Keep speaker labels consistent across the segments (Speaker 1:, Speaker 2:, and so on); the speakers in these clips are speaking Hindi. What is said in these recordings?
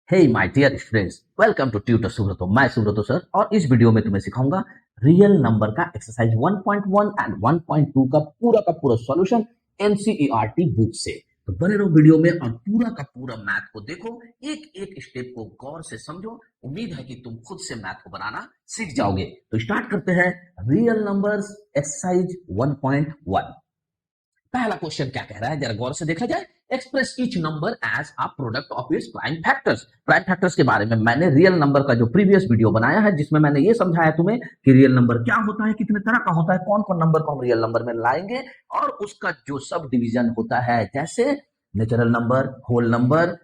Speaker 1: Hey my dear students, welcome to tutor Subrato. मैं सुब्रतो सर और इस वीडियो में तुम्हें सिखाऊंगा रियल नंबर का एक्सरसाइज 1.1 एंड 1.2 का पूरा सॉल्यूशन एनसीईआरटी बुक से। तो बने रहो वीडियो में और पूरा का पूरा मैथ को देखो, एक एक स्टेप को गौर से समझो। उम्मीद है कि तुम खुद से मैथ को बनाना सीख जाओगे। तो स्टार्ट करते हैं रियल नंबर्स एक्सरसाइज 1.1। पहला क्वेश्चन क्या कह रहा है, जरा गौर से देखा जाए। Express each number as a product of its prime factors. Prime factors के बारे में मैंने रियल नंबर का जो प्रीवियस वीडियो बनाया है, जिसमें मैंने ये समझाया तुम्हें कि रियल नंबर क्या होता है, कितने तरह का होता है, कौन कौन नंबर को हम रियल नंबर में लाएंगे और उसका जो सब डिवीजन होता है, जैसे natural number, whole number,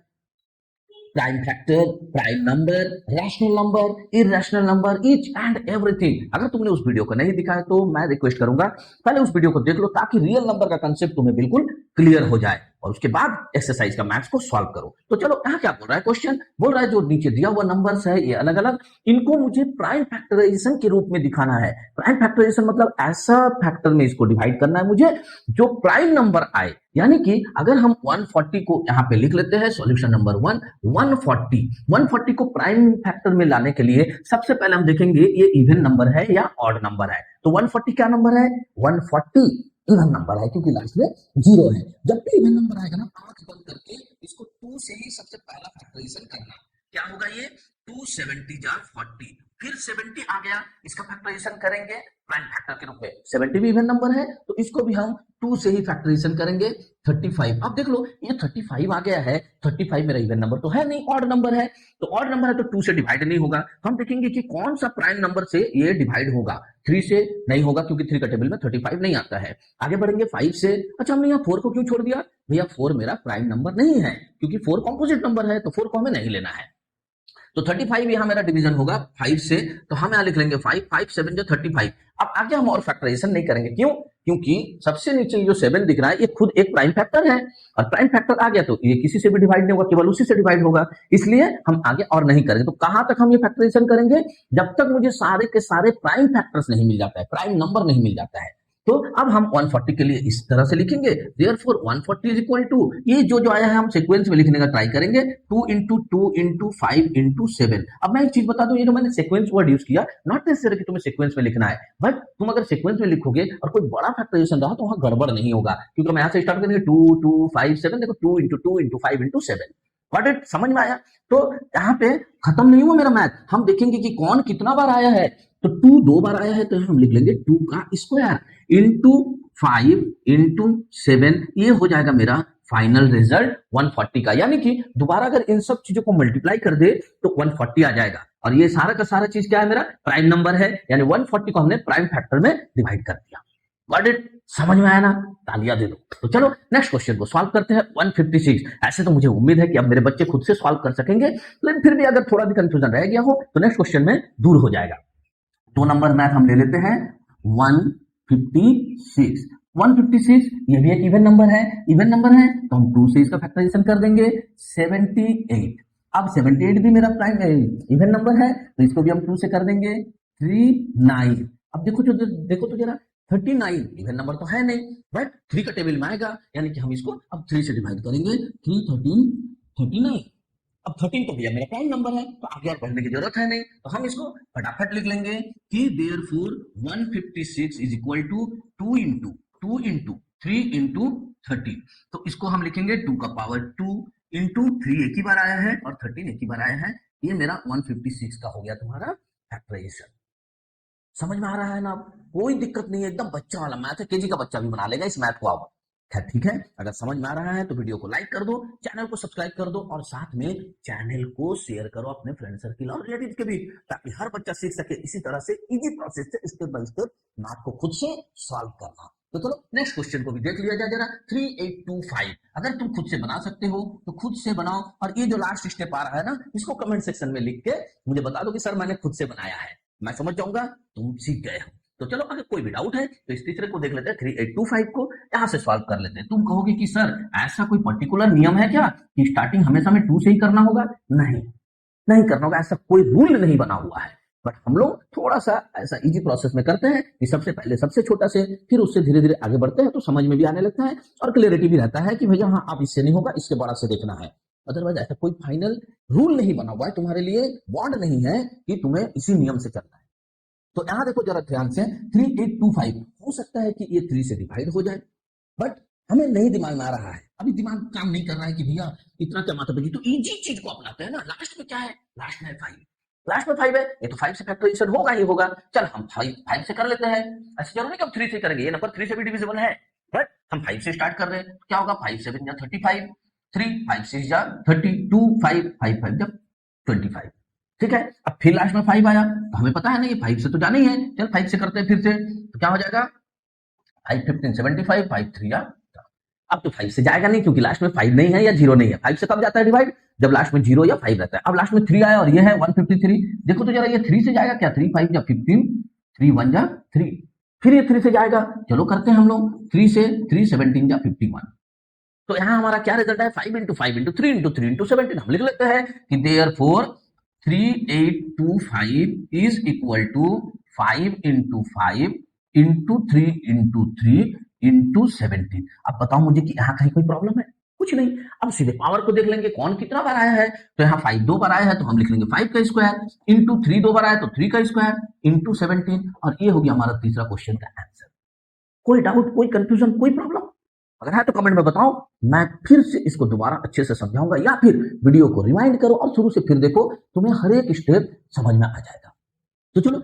Speaker 1: prime factor, prime number, rational number, irrational number, each and everything. अगर तुमने उस वीडियो को नहीं दिखा है तो मैं रिक्वेस्ट करूंगा पहले उस वीडियो को देख लो, ताकि रियल नंबर का कंसेप्ट तुम्हें बिल्कुल क्लियर हो जाए और उसके बाद एक्सरसाइज का मैथ्स को सॉल्व करो। तो चलो, यहाँ क्या बोल रहा है क्वेश्चन, बोल रहा है जो नीचे दिया हुआ नंबर्स है ये अलग अलग, इनको मुझे प्राइम फैक्टराइजेशन के रूप में दिखाना है। प्राइम फैक्टराइजेशन मतलब ऐसा फैक्टर में इसको डिवाइड करना है मुझे जो प्राइम नंबर आए। यानी कि अगर हम 140 को यहाँ पे लिख लेते हैं, सॉल्यूशन नंबर 1, 140 को प्राइम फैक्टर में लाने के लिए सबसे पहले हम देखेंगे ये इवन नंबर है या ऑड नंबर है। तो 140 क्या नंबर है? 140 इवन नंबर है, क्योंकि लास्ट में 0 है। जब भी इवन नंबर आएगा ना, आंख बंद करके इसको 2 से ही सबसे पहला फैक्टराइजेशन करना। क्या होगा ये? 270 जा 40, फिर 70 आ गया, इसका फैक्टराइजेशन करेंगे प्राइम फैक्टर के रूप में। 70 भी इवन नंबर है तो इसको भी हम 2 से ही फैक्टराइजेशन करेंगे। 35, अब देख लो ये 35 आ गया है। 35 मेरा इवन नंबर तो है नहीं, ऑड नंबर है। तो ऑड नंबर है तो 2 से डिवाइड नहीं होगा। हम देखेंगे कि कौन सा प्राइम नंबर से ये डिवाइड होगा। 3 से नहीं होगा, क्योंकि 3 का टेबल में 35 नहीं आता है। आगे बढ़ेंगे 5 से। अच्छा, हमने यहाँ 4 को क्यों छोड़ दिया? भैया 4 मेरा प्राइम नंबर नहीं है, क्योंकि 4 कॉम्पोजिट नंबर है, तो 4 को हमें नहीं लेना है। तो 35 यहाँ मेरा डिवीजन होगा 5 से, तो हम यहाँ लिख लेंगे 5, 5 7 जो 35। अब आगे हम और फैक्टराइजेशन नहीं करेंगे। क्यों? क्योंकि सबसे नीचे जो 7 दिख रहा है ये खुद एक प्राइम फैक्टर है, और प्राइम फैक्टर आ गया तो ये किसी से भी डिवाइड नहीं होगा, केवल उसी से डिवाइड होगा। इसलिए हम आगे और नहीं करेंगे। तो कहां तक हम ये फैक्टराइजेशन करेंगे? जब तक मुझे सारे के सारे प्राइम फैक्टर्स नहीं मिल जाता है, प्राइम नंबर नहीं मिल जाता है। तो अब हम 140 के लिए इस तरह से लिखेंगे, देयरफॉर 140 इज इक्वल टू, ये जो आया है हम सीक्वेंस में लिखने का ट्राई करेंगे, 2 इंटू 2 इंटू 5 इंटू 7। अब मैं एक चीज बता दूं, ये जो मैंने सीक्वेंस वर्ड यूज किया, नॉट नेसेसरी कि तुम्हें सीक्वेंस में लिखना है, बट तुम अगर सीक्वेंस में लिखोगे और कोई बड़ा फैक्टराइजेशन रहा तो वहां गड़बड़ नहीं होगा। क्योंकि मैं यहाँ से स्टार्ट करेंगे 2 2 5 7, देखो 2 into 2 into 5 into 7। Got it? समझ में आया? तो यहाँ पे खत्म नहीं हुआ मेरा मैथ, हम देखेंगे कि कौन कितना बार आया है। तो 2 2 बार आया है तो हम लिख लेंगे 2 का स्क्वायर इंटू 5 इंटू 7, ये हो जाएगा मेरा फाइनल रिजल्ट 140 का। यानी कि दोबारा अगर इन सब चीजों को मल्टीप्लाई कर दे तो 140 आ जाएगा। और ये सारा का सारा चीज क्या है? मेरा प्राइम नंबर है, यानी 140 को हमने प्राइम फैक्टर में डिवाइड कर दिया। Got it? समझ में आया ना? तालियां दे दो। तो चलो नेक्स्ट क्वेश्चन को सॉल्व करते हैं। 156। ऐसे तो मुझे उम्मीद है कि अब मेरे बच्चे खुद से सॉल्व कर सकेंगे, लेकिन फिर भी अगर थोड़ा भी कंफ्यूजन रह गया हो तो नेक्स्ट क्वेश्चन में दूर हो जाएगा। 2 नंबर मैथ हम ले लेते हैं 156। 156 ये भी एक इवन नंबर है। इवन नंबर है तो हम 2 से इसका फैक्टराइजेशन कर देंगे। 78। अब 78 भी मेरा प्राइम इवन नंबर है तो इसको भी हम 2 से कर देंगे। 39। अब देखो तो जरा 39 इवन नंबर तो है नहीं, बट 3 का टेबल में आएगा, यानी कि हम इसको अब 3 से डिवाइड करेंगे। 3 13 39। अब 13 तो भैया मेरा प्राइम नंबर है, तो आगे और बढ़ने की जरूरत है नहीं, तो हम इसको फटाफट लिख लेंगे कि therefore 156 is equal to 2 into 3 into 30। तो इसको हम लिखेंगे 2 का पावर 2 इंटू 3 एक ही बार आया है और 13 एक ही बार आया है। ये मेरा 156 का हो गया तुम्हारा फैक्टराइजेशन। समझ में आ रहा है ना? अब कोई दिक्कत नहीं है, एकदम बच्चा वाला मैथ है, केजी का बच्चा भी बना लेगा इस मैथ को। अब खैर ठीक है, अगर समझ में आ रहा है तो वीडियो को लाइक कर दो, चैनल को सब्सक्राइब कर दो और साथ में चैनल को शेयर करो अपने फ्रेंड सर्किल और रिलेटिव के भी, ताकि हर बच्चा सीख सके इसी तरह से इजी प्रोसेस से स्टेप बाय स्टेप मैथ को खुद से सॉल्व करना। तो चलो नेक्स्ट क्वेश्चन को भी देख लिया जाए जरा। 3825। अगर तुम खुद से बना सकते हो तो खुद से बनाओ, और ये जो लास्ट स्टेप आ रहा है ना, इसको कमेंट सेक्शन में लिख के मुझे बता दो कि सर मैंने खुद से बनाया है, मैं समझ जाऊंगा तुम सीख गए हो। तो चलो, अगर कोई भी डाउट है तो इस तीसरे को देख लेते हैं, 3825 को यहां से सॉल्व कर लेते हैं। तुम कहोगे कि सर ऐसा कोई पर्टिकुलर नियम है क्या कि स्टार्टिंग हमेशा में 2 से ही करना होगा? नहीं, नहीं करना होगा, ऐसा कोई रूल नहीं बना हुआ है। बट हम लोग थोड़ा सा ऐसा इजी प्रोसेस में करते हैं कि सबसे पहले सबसे छोटा से, फिर उससे धीरे धीरे आगे बढ़ते हैं, तो समझ में भी आने लगता है और क्लियरिटी भी रहता है कि भैया हाँ अब इससे नहीं होगा, इससे बड़ा से देखना है। अदरवाइज ऐसा कोई फाइनल रूल नहीं बना हुआ है तुम्हारे लिए, बॉन्ड नहीं है कि तुम्हें इसी नियम से चलना है। तो यहाँ देखो जरा ध्यान से, 3825 हो सकता है कि ये 3 से डिवाइड हो जाए, बट हमें नहीं दिमाग में आ रहा है, अभी दिमाग काम नहीं कर रहा है कि भैया इतना क्या मात्रा बची, तो इजी चीज को अपनाते हैं ना। लास्ट में क्या है, लास्ट में 5, लास्ट में 5 है, ये तो 5 से फैक्टराइजेशन होगा ही होगा। चल हम 5 से कर लेते हैं, ऐसे जरूरी कि हम 3 से करेंगे, ये नंबर 3 से भी डिविजिबल है, बट हम 5 से स्टार्ट कर रहे हैं। क्या होगा, 5 7 जा 35, 3 5 6 जा 32, 5 5 5 जा 25। ठीक है, अब फिर लास्ट में 5 आया, तो हमें पता है ना ये 5 से तो जाना ही है, चल 5 से करते हैं फिर से, तो क्या हो जाएगा 5 15 75, 5 3 या, अब तो 5 से जाएगा नहीं क्योंकि लास्ट में 5 नहीं है या 0 नहीं है। 5 से कब जाता है डिवाइड, जब लास्ट में 0 या 5 रहता है। अब लास्ट में 3 आया और ये है 153, देखो तो जरा ये 3 से जाएगा क्या, 3 5 या 15, 3 1 जा 3, फिर ये 3 से जाएगा, चलो करते हैं हम लोग 3 से, 3 17 या 51। तो यहाँ हमारा क्या रिजल्ट है, 5 into 5 into 3 into 3 into 17। हम लिख लेते हैं कि therefore 3825 is equal to 5 into 5 into 3 into 3 into 17। अब बताओ मुझे कि यहाँ कहीं कोई प्रॉब्लम है, कुछ नहीं। अब सीधे पावर को देख लेंगे कौन कितना बार आया है, तो यहाँ 5 2 बार आया है तो हम लिख लेंगे 5 का स्क्वायर, इंटू 3 2 बार आया तो 3 का स्क्वायर, इंटू 17, और ये हो गया हमारा तीसरा क्वेश्चन का आंसर। कोई डाउट, कोई कंफ्यूजन, कोई प्रॉब्लम अगर है तो कमेंट में बताओ, मैं फिर से इसको दोबारा अच्छे से समझाऊंगा, या फिर वीडियो को रिवाइंड करो और शुरू से फिर देखो, तुम्हें हर एक स्टेप समझ में आ जाएगा। तो चलो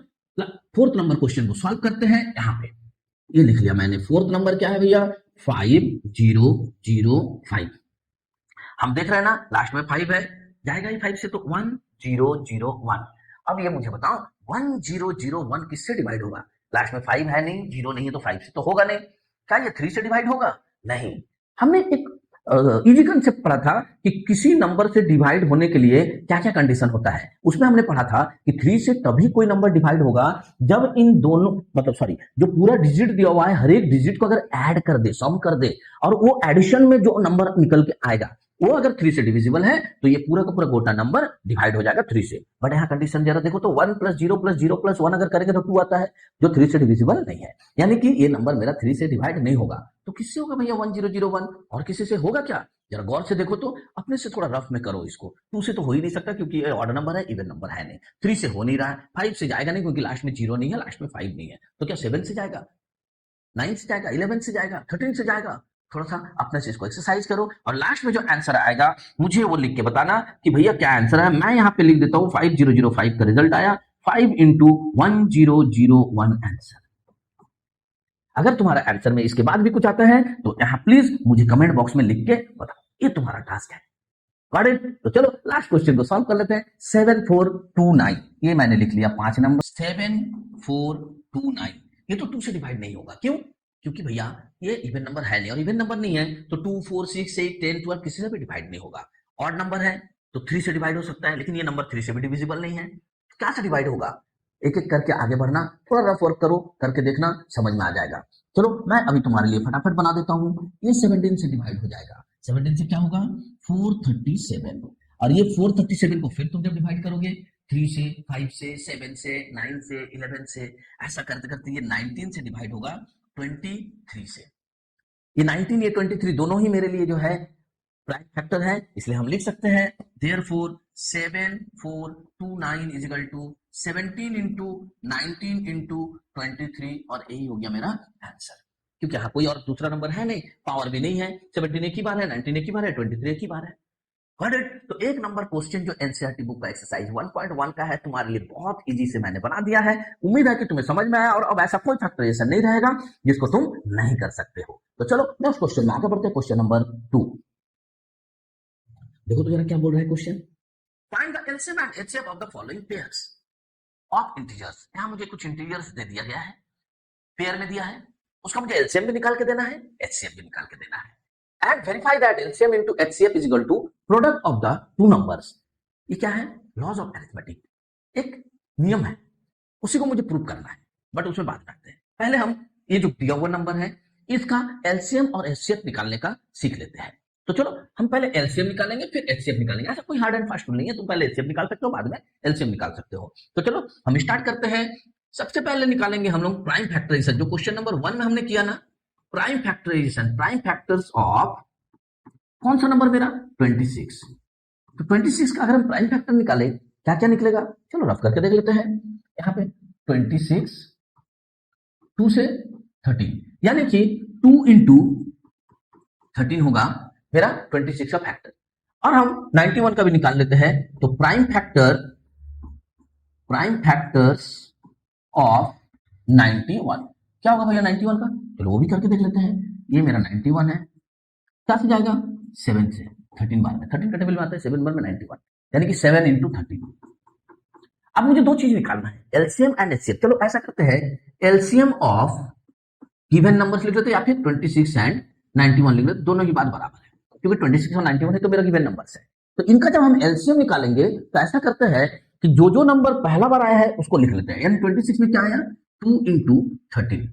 Speaker 1: 4th नंबर क्वेश्चन को सॉल्व करते हैं। यहाँ पे ये लिख लिया मैंने, 4th नंबर क्या है भैया, 5005। हम देख रहे हैं ना लास्ट में 5 है, जाएगा ही 5 से, तो 1001। अब ये मुझे बताओ 1001 किससे डिवाइड होगा, लास्ट में 5 है नहीं, 0 नहीं है, तो 5 से तो होगा नहीं। क्या ये 3 से डिवाइड होगा, नहीं। हमने एक इजी कंसेप्ट पढ़ा था कि किसी नंबर से डिवाइड होने के लिए क्या क्या कंडीशन होता है, उसमें हमने पढ़ा था कि 3 से तभी कोई नंबर डिवाइड होगा जब इन दोनों, मतलब सॉरी, जो पूरा डिजिट दिया हुआ है हर एक डिजिट को अगर ऐड कर दे, सम कर दे, और वो एडिशन में जो नंबर निकल के आएगा वो अगर 3 से डिविजिबल है, तो ये पूरा का पूरा गोटा नंबर डिवाइड हो जाएगा 3 से। बट यहाँ कंडीशन जरा देखो तो 1 + 0 + 0 + 1 अगर करेंगे तो 2 आता है, जो 3 से डिविजिबल नहीं है, यानी कि ये नंबर मेरा 3 से डिवाइड नहीं होगा। तो किससे होगा भैया 1001, और किसी से होगा क्या, जरा गौर से देखो तो, अपने से थोड़ा रफ में करो इसको। 2 से तो हो ही नहीं सकता क्योंकि ये ऑड नंबर है, इवन नंबर है नहीं। 3 से हो नहीं रहा है, 5 से जाएगा नहीं क्योंकि लास्ट में 0 नहीं है, लास्ट में 5 नहीं है, तो क्या 7 से जाएगा, 9 से जाएगा, 11 से जाएगा, 13 से जाएगा। थोड़ा सा अपने से इसको एक्सरसाइज करो और लास्ट में जो आंसर आएगा मुझे वो लिख के बताना कि भैया क्या आंसर है। मैं यहाँ पे लिख देता हूँ 5005 का रिजल्ट आया, 5 × 1001 आंसर। अगर तुम्हारा आंसर में इसके बाद भी कुछ आता है तो यहाँ प्लीज मुझे कमेंट बॉक्स में लिख के बताओ, ये तुम्हारा टास्क है। Got it? तो चलो लास्ट क्वेश्चन को सॉल्व कर लेते हैं। 7429, ये मैंने लिख लिया 5 नंबर, 7429। ये तो 2 से डिवाइड नहीं होगा, क्यों, क्योंकि भैया ये इवन नंबर है नहीं, और इवन नंबर नहीं है तो 2 4 6 8 10 12 किसी से भी डिवाइड नहीं होगा। ऑड नंबर है तो 3 से डिवाइड हो सकता है, लेकिन ये नंबर 3 से भी डिविजिबल नहीं है, तो क्या से डिवाइड होगा। एक एक करके आगे बढ़ना, थोड़ा रफ वर्क करो, करके देखना, समझ में आ जाएगा। चलो मैं अभी तुम्हारे लिए फटाफट बना देता हूँ। ये 17 से डिवाइड हो जाएगा, 17 से क्या होगा 437, और ये 437 को फिर तुम जब डिवाइड करोगे 3 से, 5 से, 7 से, 9 से, 11 से, ऐसा करते करते ये 19 से डिवाइड होगा 23 से। ये 19 ये 23 दोनों ही मेरे लिए जो है प्राइम फैक्टर है, इसलिए हम लिख सकते हैं therefore 7429 is equal to 17 into 19 into 23, और यही हो गया मेरा आंसर। क्योंकि यहाँ कोई और दूसरा नंबर है नहीं, पावर भी नहीं है, 17 एक ही बार है, 19 एक ही बार है, 23 एक ही बार है। Got it? तो एक नंबर क्वेश्चन जो एनसीईआरटी बुक का एक्सरसाइज 1.1 का है तुम्हारे लिए बहुत इजी से मैंने बना दिया है। उम्मीद है कि तुम्हें समझ में आया और अब ऐसा कोई फैक्टराइजेशन नहीं रहेगा जिसको तुम नहीं कर सकते हो। तो चलो नेक्स्ट क्वेश्चन में आगे बढ़ते हैं, क्वेश्चन नंबर 2। देखो तो जरा क्या बोल रहा है question, find the LCM and HCF of the following pairs of integers. यहाँ मुझे कुछ इंटीजर्स दे दिया गया है, पेयर में दिया है, उसका मुझे एलसीएम भी निकाल के देना है, एचसीएफ भी निकाल के देना है। And verify that LCM into HCF is equal to product of the two numbers। ये क्या है, लॉज ऑफ अरिथमेटिक, एक नियम है, उसी को मुझे प्रूव करना है, बट उसमें बात करते हैं। पहले हम ये जो दिया हुआ नंबर है इसका LCM और HCF निकालने का सीख लेते हैं। तो चलो हम पहले LCM निकालेंगे फिर HCF निकालेंगे, ऐसा कोई हार्ड एंड फास्ट रूल नहीं है, तुम पहले HCF निकाल सकते हो बाद में LCM निकाल सकते हो। तो चलो हम स्टार्ट करते हैं। सबसे पहले निकालेंगे हम लोग प्राइम फैक्टराइजेशन, जो क्वेश्चन नंबर 1 में हमने किया ना, prime factorization, prime factors of कौन सा नंबर मेरा 26। तो 26 का अगर हम प्राइम फैक्टर निकाले क्या क्या निकलेगा, चलो रफ करके देख लेते हैं। यहाँ पे 26 2 से 13, यानी कि 2 इंटू 13 होगा मेरा 26 का फैक्टर। और हम 91 का भी निकाल लेते हैं, तो प्राइम फैक्टर्स ऑफ 91 क्या होगा भैया 91 का, चलो वो भी करके देख लेते हैं। ये मेरा 91 है, क्या से जाएगा 7 से, 13 बार में 13 का टेबल में आता है 7 बार में 91, यानी कि 7 इंटू 13। अब मुझे दो चीज निकालना है, एलसीएम एंड एचसीएफ। चलो ऐसा करते हैं, एलसीएम ऑफ गिवन नंबर्स लिख लेते हैं या फिर 26 एंड 91 लिख लेते, दोनों की बात बराबर है, क्योंकि 26 और 91 है तो मेरा गिवन नंबर्स है। तो इनका जब हम एलसीएम निकालेंगे तो ऐसा करते हैं कि जो जो नंबर पहला बार आया है उसको लिख लेते हैं, यानी 26 में क्या आया 2 इंटू 13।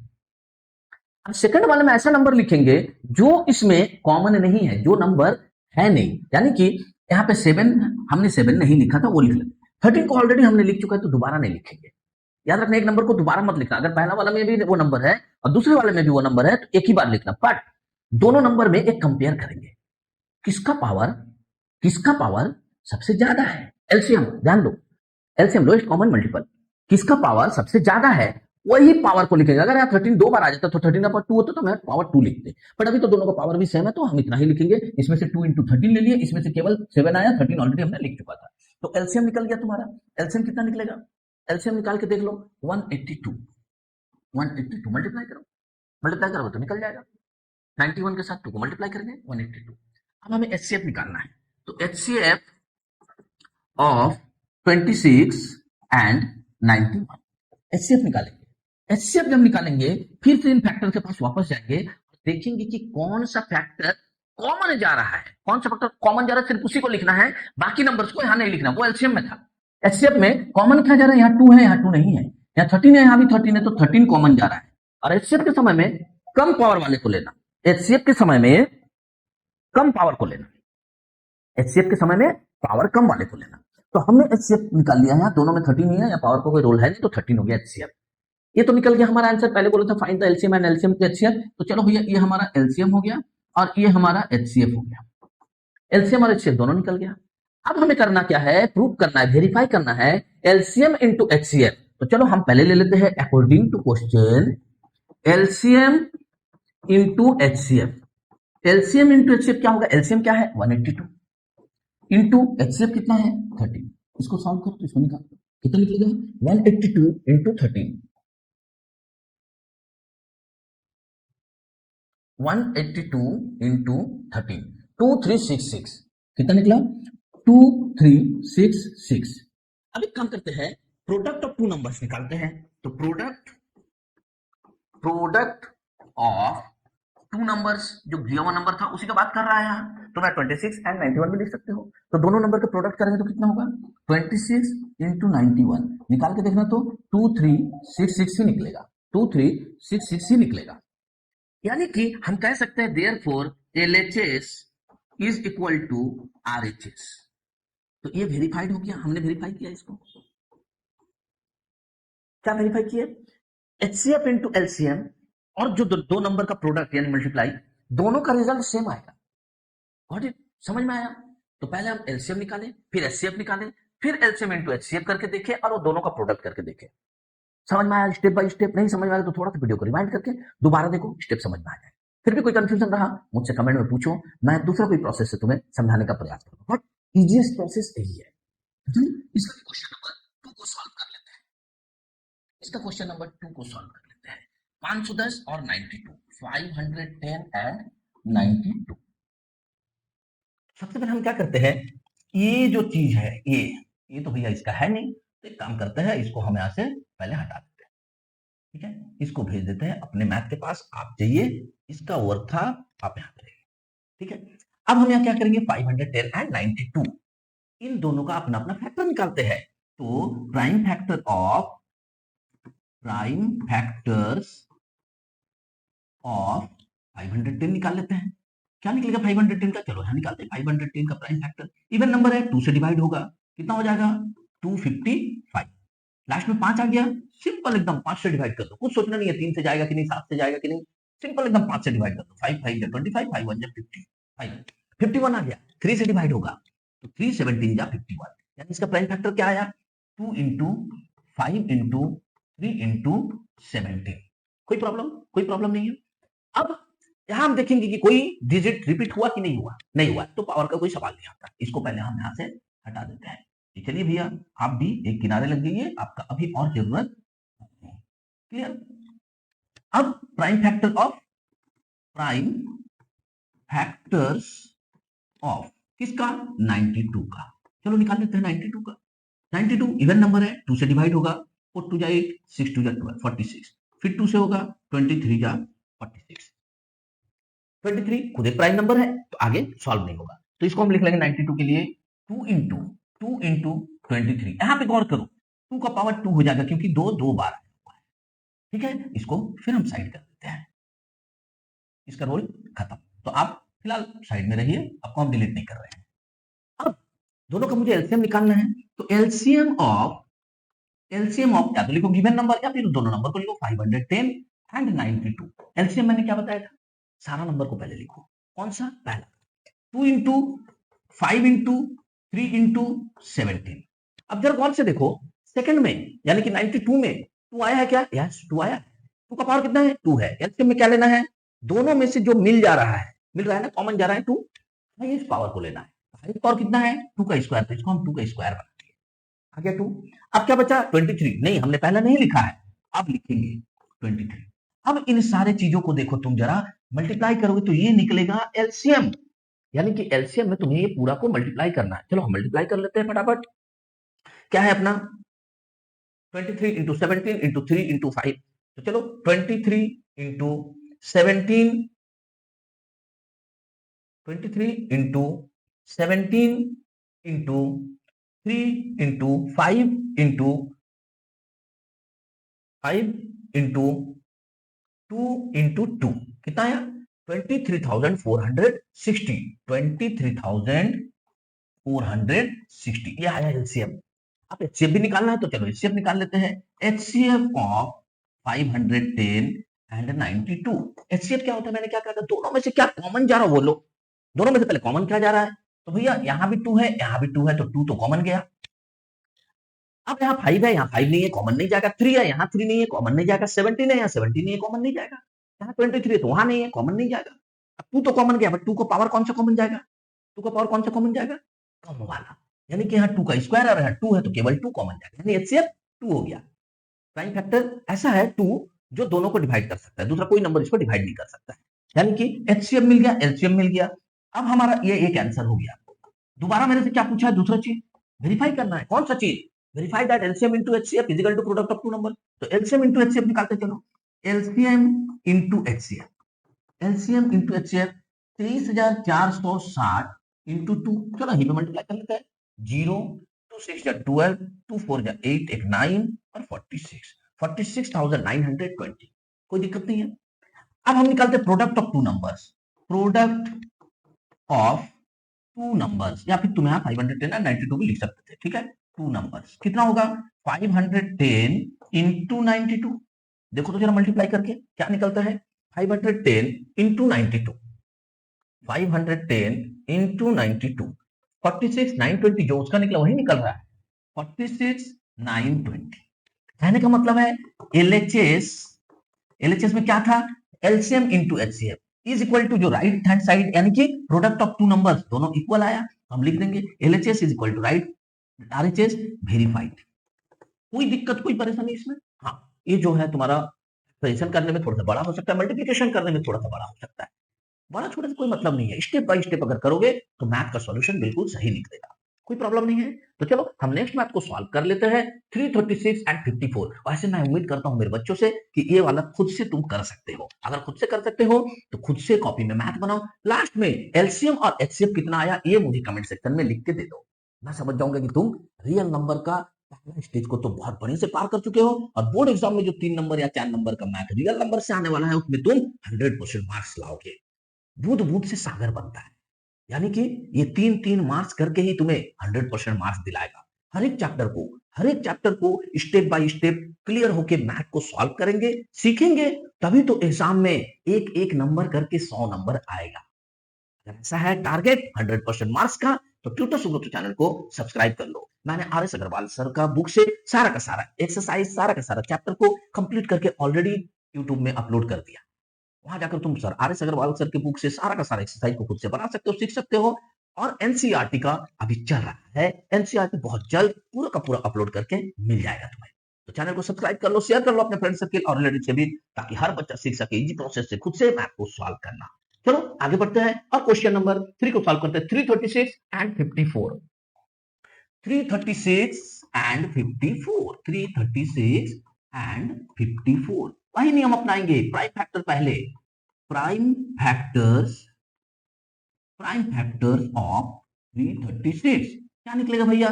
Speaker 1: अब सेकंड वाले में ऐसा नंबर लिखेंगे जो इसमें कॉमन नहीं है, जो नंबर है नहीं, यानी कि यहाँ पे 7 हमने 7 नहीं लिखा था वो लिख लेते। 13 को ऑलरेडी हमने लिख चुका है तो दोबारा नहीं लिखेंगे। याद रखना एक नंबर को दोबारा मत लिखना, अगर पहला वाला में भी वो नंबर है और दूसरे वाले में भी वो नंबर है तो एक ही बार लिखना, बट दोनों नंबर में एक कंपेयर करेंगे, किसका पावर सबसे ज्यादा है। एलसीएम ध्यान दो, एलसीएम लोएस्ट कॉमन मल्टीपल, किसका पावर सबसे ज्यादा है वही पावर को लिखेंगे। अगर यहाँ 13 दो बार आ जाता तो 13 का पावर 2 होता तो मैं पावर 2 लिखते, बट अभी तो दोनों का पावर भी सेम है तो हम इतना ही लिखेंगे। इसमें से 2 इंटू 13 ले लिए, इसमें से केवल 7 आया, 13 ऑलरेडी हमने लिख चुका था। तो एलसीएम निकल गया तुम्हारा। एलसीएम कितना निकलेगा, एलसीएम निकाल के देख लो 182 मल्टीप्लाई करोगे तो निकल जाएगा। 91 के साथ 2 को मल्टीप्लाई करेंगे 182। अब हमें एचसीएफ निकालना है, तो एचसीएफ ऑफ 26 एंड 91 एचसीएफ निकालेंगे। एचसीएफ जब निकालेंगे फिर से इन फैक्टर के पास वापस जाएंगे, देखेंगे कि कौन सा फैक्टर कॉमन जा रहा है, कौन सा फैक्टर कॉमन जा रहा है, सिर्फ उसी को लिखना है, बाकी नंबर्स को यहां नहीं लिखना, वो एलसीएम में था। एचसीएफ में कॉमन क्या जा रहा है, यहाँ 2 है यहाँ 2 नहीं है, यहाँ 13 है यहाँ भी 13 है, तो 13 कॉमन जा रहा है। और एचसीएफ के समय में कम पावर वाले को लेना, एचसीएफ के समय में कम पावर को लेना, एचसीएफ के समय में पावर कम वाले को लेना। तो हमने एचसीएफ निकाल लिया है, दोनों में 13 ही है, या पावर का कोई रोल है नहीं, तो 13 हो गया एचसीएफ। ये तो निकल गया हमारा आंसर। पहले बोला था find the LCM and LCM two HCF, तो चलो भैया ये हमारा एलसीएम हो गया और ये हमारा एचसीएफ हो गया, एलसीएम और एचसीएफ दोनों निकल गया। अब हमें करना क्या है, प्रूव करना है, वेरीफाई करना है एलसीएम इनटू एचसीएफ। तो चलो हम पहले ले लेते हैं according to question LCM into HCF. LCM into HCF क्या होगा, एलसीएम क्या है 182 इंटू एचसीएफ कितना है 13। इसको सॉल्व करो तो इसको निकालो, कितना निकलेगा 182 इंटू 13, 182 इंटू 13 2366, कितना निकला 2366। अब एक काम करते हैं, प्रोडक्ट ऑफ टू नंबर्स निकालते हैं। तो प्रोडक्ट ऑफ टू नंबर्स, जो गिवन नंबर था उसी का बात कर रहा है यहाँ, तो मैं 26 एंड 91 भी लिख सकते हो। तो दोनों नंबर का प्रोडक्ट करेंगे तो कितना होगा 26 इंटू 91, निकाल के देखना तो 2366 ही निकलेगा, 2366 ही निकलेगा। यानी कि हम कह सकते हैं therefore LHS is equal to RHS. तो ये वेरीफाइड हो गया, हमने वेरीफाई किया इसको। क्या वेरीफाई किया, एचसीएफ इंटू एलसीएम और जो दो नंबर का प्रोडक्ट यानी मल्टीप्लाई, दोनों का रिजल्ट सेम आएगा। और समझ में आया। तो पहले हम एलसीएम निकालें, फिर एचसीएफ निकालें, फिर एलसीएम इंटू एचसीएफ करके देखें और वो दोनों का प्रोडक्ट करके देखें। समझ में आया स्टेप बाय स्टेप, नहीं समझ में आया तो थोड़ा सा वीडियो को रिवाइंड करके दोबारा देखो, स्टेप समझ में आ जाए। फिर भी कोई कंफ्यूजन रहा मुझसे कमेंट में पूछो, मैं दूसरा कोई प्रोसेस से तुम्हें समझाने का प्रयास करूंगा, बट इजीएस्ट प्रोसेस यही है। इसका क्वेश्चन नंबर 2 को सॉल्व कर लेते हैं, इसका क्वेश्चन नंबर 2 को सॉल्व कर लेते हैं। 510 और 92, 510 एंड 92। सबसे पहले हम क्या करते हैं, ये जो चीज है ये तो भैया इसका है नहीं, तो एक काम करते हैं, इसको हम यहां से पहले हटा देते हैं, ठीक है, इसको भेज देते हैं अपने मैथ के पास, आप जाइए, इसका वर्क था आप यहां करेंगे, ठीक है। अब हम यहाँ क्या करेंगे, 510 एंड 92 इन दोनों का अपना अपना फैक्टर निकालते हैं। तो प्राइम फैक्टर्स ऑफ 510 निकाल लेते हैं। क्या निकलेगा 510 का, चलो यहां निकालते हैं। 510 का प्राइम फैक्टर इवन नंबर है, 2 से डिवाइड होगा, कितना हो जाएगा 255, लास्ट में 5 आ गया, सिंपल एकदम 5 से डिवाइड कर दो, कुछ सोचना नहीं है 3 से जाएगा कि नहीं, 7 से जाएगा कि नहीं, सिंपल एकदम 5 से डिवाइड कर दो। 5 5 25, 5 1 50, 51 आ गया, 3 से डिवाइड होगा, तो 3 17 जा 51, यानी इसका प्राइम फैक्टर क्या आया? 2 इंटू 5 इंटू 3 इंटू 17। कोई प्रॉब्लम नहीं है। अब यहां हम देखेंगे कि कोई डिजिट रिपीट हुआ कि नहीं हुआ, नहीं हुआ तो पावर का कोई सवाल नहीं आता। इसको पहले हम यहां से हटा देते हैं। चलिए भैया, आप भी एक किनारे लग जाइए, आपका अभी और जरूरत नहीं। क्लियर? अब प्राइम फैक्टर्स ऑफ किसका? 92 का। चलो निकाल लेते हैं 92 का। 92 इवन नंबर है, 2 से डिवाइड होगा, 4 2 जा 8, 6 2 जा 12, 46, फिर 2 से होगा 23 जा 46। 23 खुद एक प्राइम नंबर है तो आगे सॉल्व नहीं होगा, तो इसको हम लिख लेंगे 92 के लिए 2 इंटू 23। यहां पे गौर करो, 2 का पावर 2 हो जाएगा क्योंकि 2 बार आया हुआ है। ठीक है, इसको फिर हम साइड कर देते हैं, इसका रोल खत्म। तो आप फिलहाल साइड में रहिए, आपको हम डिलीट नहीं कर रहे हैं। अब दोनों का मुझे एलसीएम निकालना है, तो एलसीएम ऑफ या तो लिखो गिवन नंबर या फिर दोनों नंबर को लिखो 510 एंड 92। एलसीएम मैंने क्या बताया था? सारा नंबर को पहले लिखो। कौन सा? पहला 2 इंटू 5 इंटू 3 इंटू 17। अब जरा गौर से देखो, सेकंड में यानी कि 92 में 2 आया है क्या? यस 2 आया है। 2 का पावर कितना है? 2 है। एलसीएम में क्या लेना है? दोनों में से जो मिल रहा है ना, कॉमन जा रहा है 2, इस पावर को लेना है। हाईएस्ट पावर कितना है? 2 का स्क्वायर, तो इसको हम 2 का स्क्वायर बना दिए, आ गया 2। अब क्या बचा? 23। नहीं, हमने पहले नहीं लिखा है, अब लिखेंगे 23। अब इन सारे चीजों को देखो, तुम जरा मल्टीप्लाई करोगे तो ये निकलेगा एलसीएम, यानी कि एलसीएम में तुम्हें ये पूरा को मल्टीप्लाई करना है। चलो हम मल्टीप्लाई कर लेते हैं फटाफट। क्या है अपना? 23 इंटू 17 इंटू 3 इंटू 5। तो चलो 23 into 17 into 17 into 3 into 5 into 2 into 2 कितना आया? 23,460। 23,460 ये आया एलसीएम। अब एचसीएफ भी निकालना है, तो चलो एचसीएफ निकाल लेते हैं। HCF of 510 and 92। एचसीएफ क्या होता है? मैंने क्या कहा था? दोनों में से क्या कॉमन जा रहा है वो लो। दोनों में से पहले कॉमन क्या जा रहा है? तो भैया यहां भी 2 है, यहां भी 2 है, तो 2 तो कॉमन गया। अब यहाँ 5 है, यहाँ 5 नहीं है, कॉमन नहीं जाएगा। 3 है, यहाँ 3 नहीं है, कॉमन नहीं जाएगा। 17 है, यहाँ 17 नहीं है, कॉमन नहीं जाएगा। यहाँ 23 है तो वहां नहीं है, कॉमन नहीं जाएगा। अब 2 तो कॉमन गया, बट 2 को पावर कौन सा कॉमन जाएगा? 2 का पावर कौन सा कॉमन जाएगा? कम वाला, यानी कि यहाँ 2 का स्क्वायर और यहाँ 2 है तो केवल 2 कॉमन जाएगा, यानी एचसीएफ 2 हो गया। प्राइम फैक्टर ऐसा है 2 जो दोनों को डिवाइड कर सकता है, दूसरा कोई नंबर इसको डिवाइड नहीं कर सकता है, यानी कि एचसीएफ मिल गया, एलसीएम मिल गया। अब हमारा ये एक आंसर हो गया। दोबारा मेरे से क्या पूछा है? दूसरा चीज वेरीफाई करना है। कौन सा चीज? Verify that LCM into HCF is equal to product of two number. तो एलसीएम इनटू एचसीएफ निकालते चलो। LCM into HCF, LCM into HCF 23,460 into 2। चलो यहीं पे मल्टीप्लाई कर लेते हैं। 0 2 6 जा 12, 2 4 जा 8, एक 9 और 46, 46,920। कोई दिक्कत नहीं है। अब हम निकालते हैं product of two numbers. Product of two numbers, या फिर तुम यहाँ 510 और 92 भी लिख सकते थे, ठीक है। टू नंबर्स कितना होगा? 510 इंटू 92। देखो तो जरा मल्टीप्लाई करके क्या निकलता है? 510 इंटू 92, 510 इंटू 92, 46,920 जो उसका निकला वही निकल रहा है, 46,920। कहने का मतलब है एलएचएस में क्या था? LCM into HCF is equal to जो राइट हैंड साइड यानी कि प्रोडक्ट ऑफ टू नंबर्स दोनों इक्वल आया, हम लिख देंगे LHS is equal to right RHS verified. कोई दिक्कत कोई परेशानी इसमें? हाँ, ये जो है तुम्हारा एक्सप्रेशन करने में थोड़ा सा बड़ा हो सकता है, मल्टीप्लिकेशन करने में थोड़ा सा बड़ा हो सकता है। बड़ा छोटे से कोई मतलब नहीं है, स्टेप बाय स्टेप अगर करोगे तो मैथ का सॉल्यूशन बिल्कुल सही निकलेगा, कोई प्रॉब्लम नहीं है। तो चलो हम नेक्स्ट मैथ को सॉल्व कर लेते हैं। 336 एंड 54। वैसे मैं उम्मीद करता हूं मेरे बच्चों से कि ये वाला खुद से तुम कर सकते हो। अगर खुद से कर सकते हो तो खुद से कॉपी में मैथ बनाओ। लास्ट में एलसीएम और एचसीएफ कितना आया ये मुझे कमेंट सेक्शन में लिख के दे दो। मैं समझ जाऊंगा कि तुम रियल नंबर का पहला स्टेज को तो बहुत बढ़िया से पार कर चुके हो, और बोर्ड एग्जाम में जो 3 नंबर या 4 नंबर का मैथ रियल नंबर से आने वाला है उसमें तुम 100% मार्क्स लाओगे। बूंद बूंद से सागर बनता है, यानी कि ये 3 मार्क्स करके ही तुम्हें 100% मार्क्स दिलाएगा। हर एक चैप्टर को स्टेप बाय स्टेप क्लियर होके मैथ को सॉल्व करेंगे, सीखेंगे, तभी तो एग्जाम में एक एक नंबर करके 100 नंबर आएगा। अगर ऐसा है टारगेट 100% मार्क्स का, तो ट्यूटर सुब्रत चैनल को सब्सक्राइब कर लो। मैंने आर एस अग्रवाल सर का बुक से सारा का सारा एक्सरसाइज, सारा का सारा चैप्टर को कंप्लीट करके ऑलरेडी यूट्यूब में अपलोड कर दिया। वहां जाकर तुम sir R S Agarwal sir के बुक से सारा का सारा एक्सरसाइज को खुद से बना सकते हो, सीख सकते हो। और एनसीईआरटी का अभी चल रहा है, एनसीईआरटी बहुत जल्द पूरा का पूरा अपलोड करके मिल जाएगा तुम्हें। तो चैनल को सब्सक्राइब कर लो, शेयर कर लो अपने फ्रेंड सर्किल और रिलेटिव से भी, ताकि हर बच्चा सीख सके इजी प्रोसेस से खुद से मैथ को सॉल्व करना। चलो आगे बढ़ते हैं और क्वेश्चन नंबर 3 को सॉल्व करते हैं। 336 एंड 54, 336 एंड 54, 336 एंड 54। वही नियम अपनाएंगे, प्राइम फैक्टर पहले, प्राइम फैक्टर्स ऑफ 336 क्या निकलेगा भैया?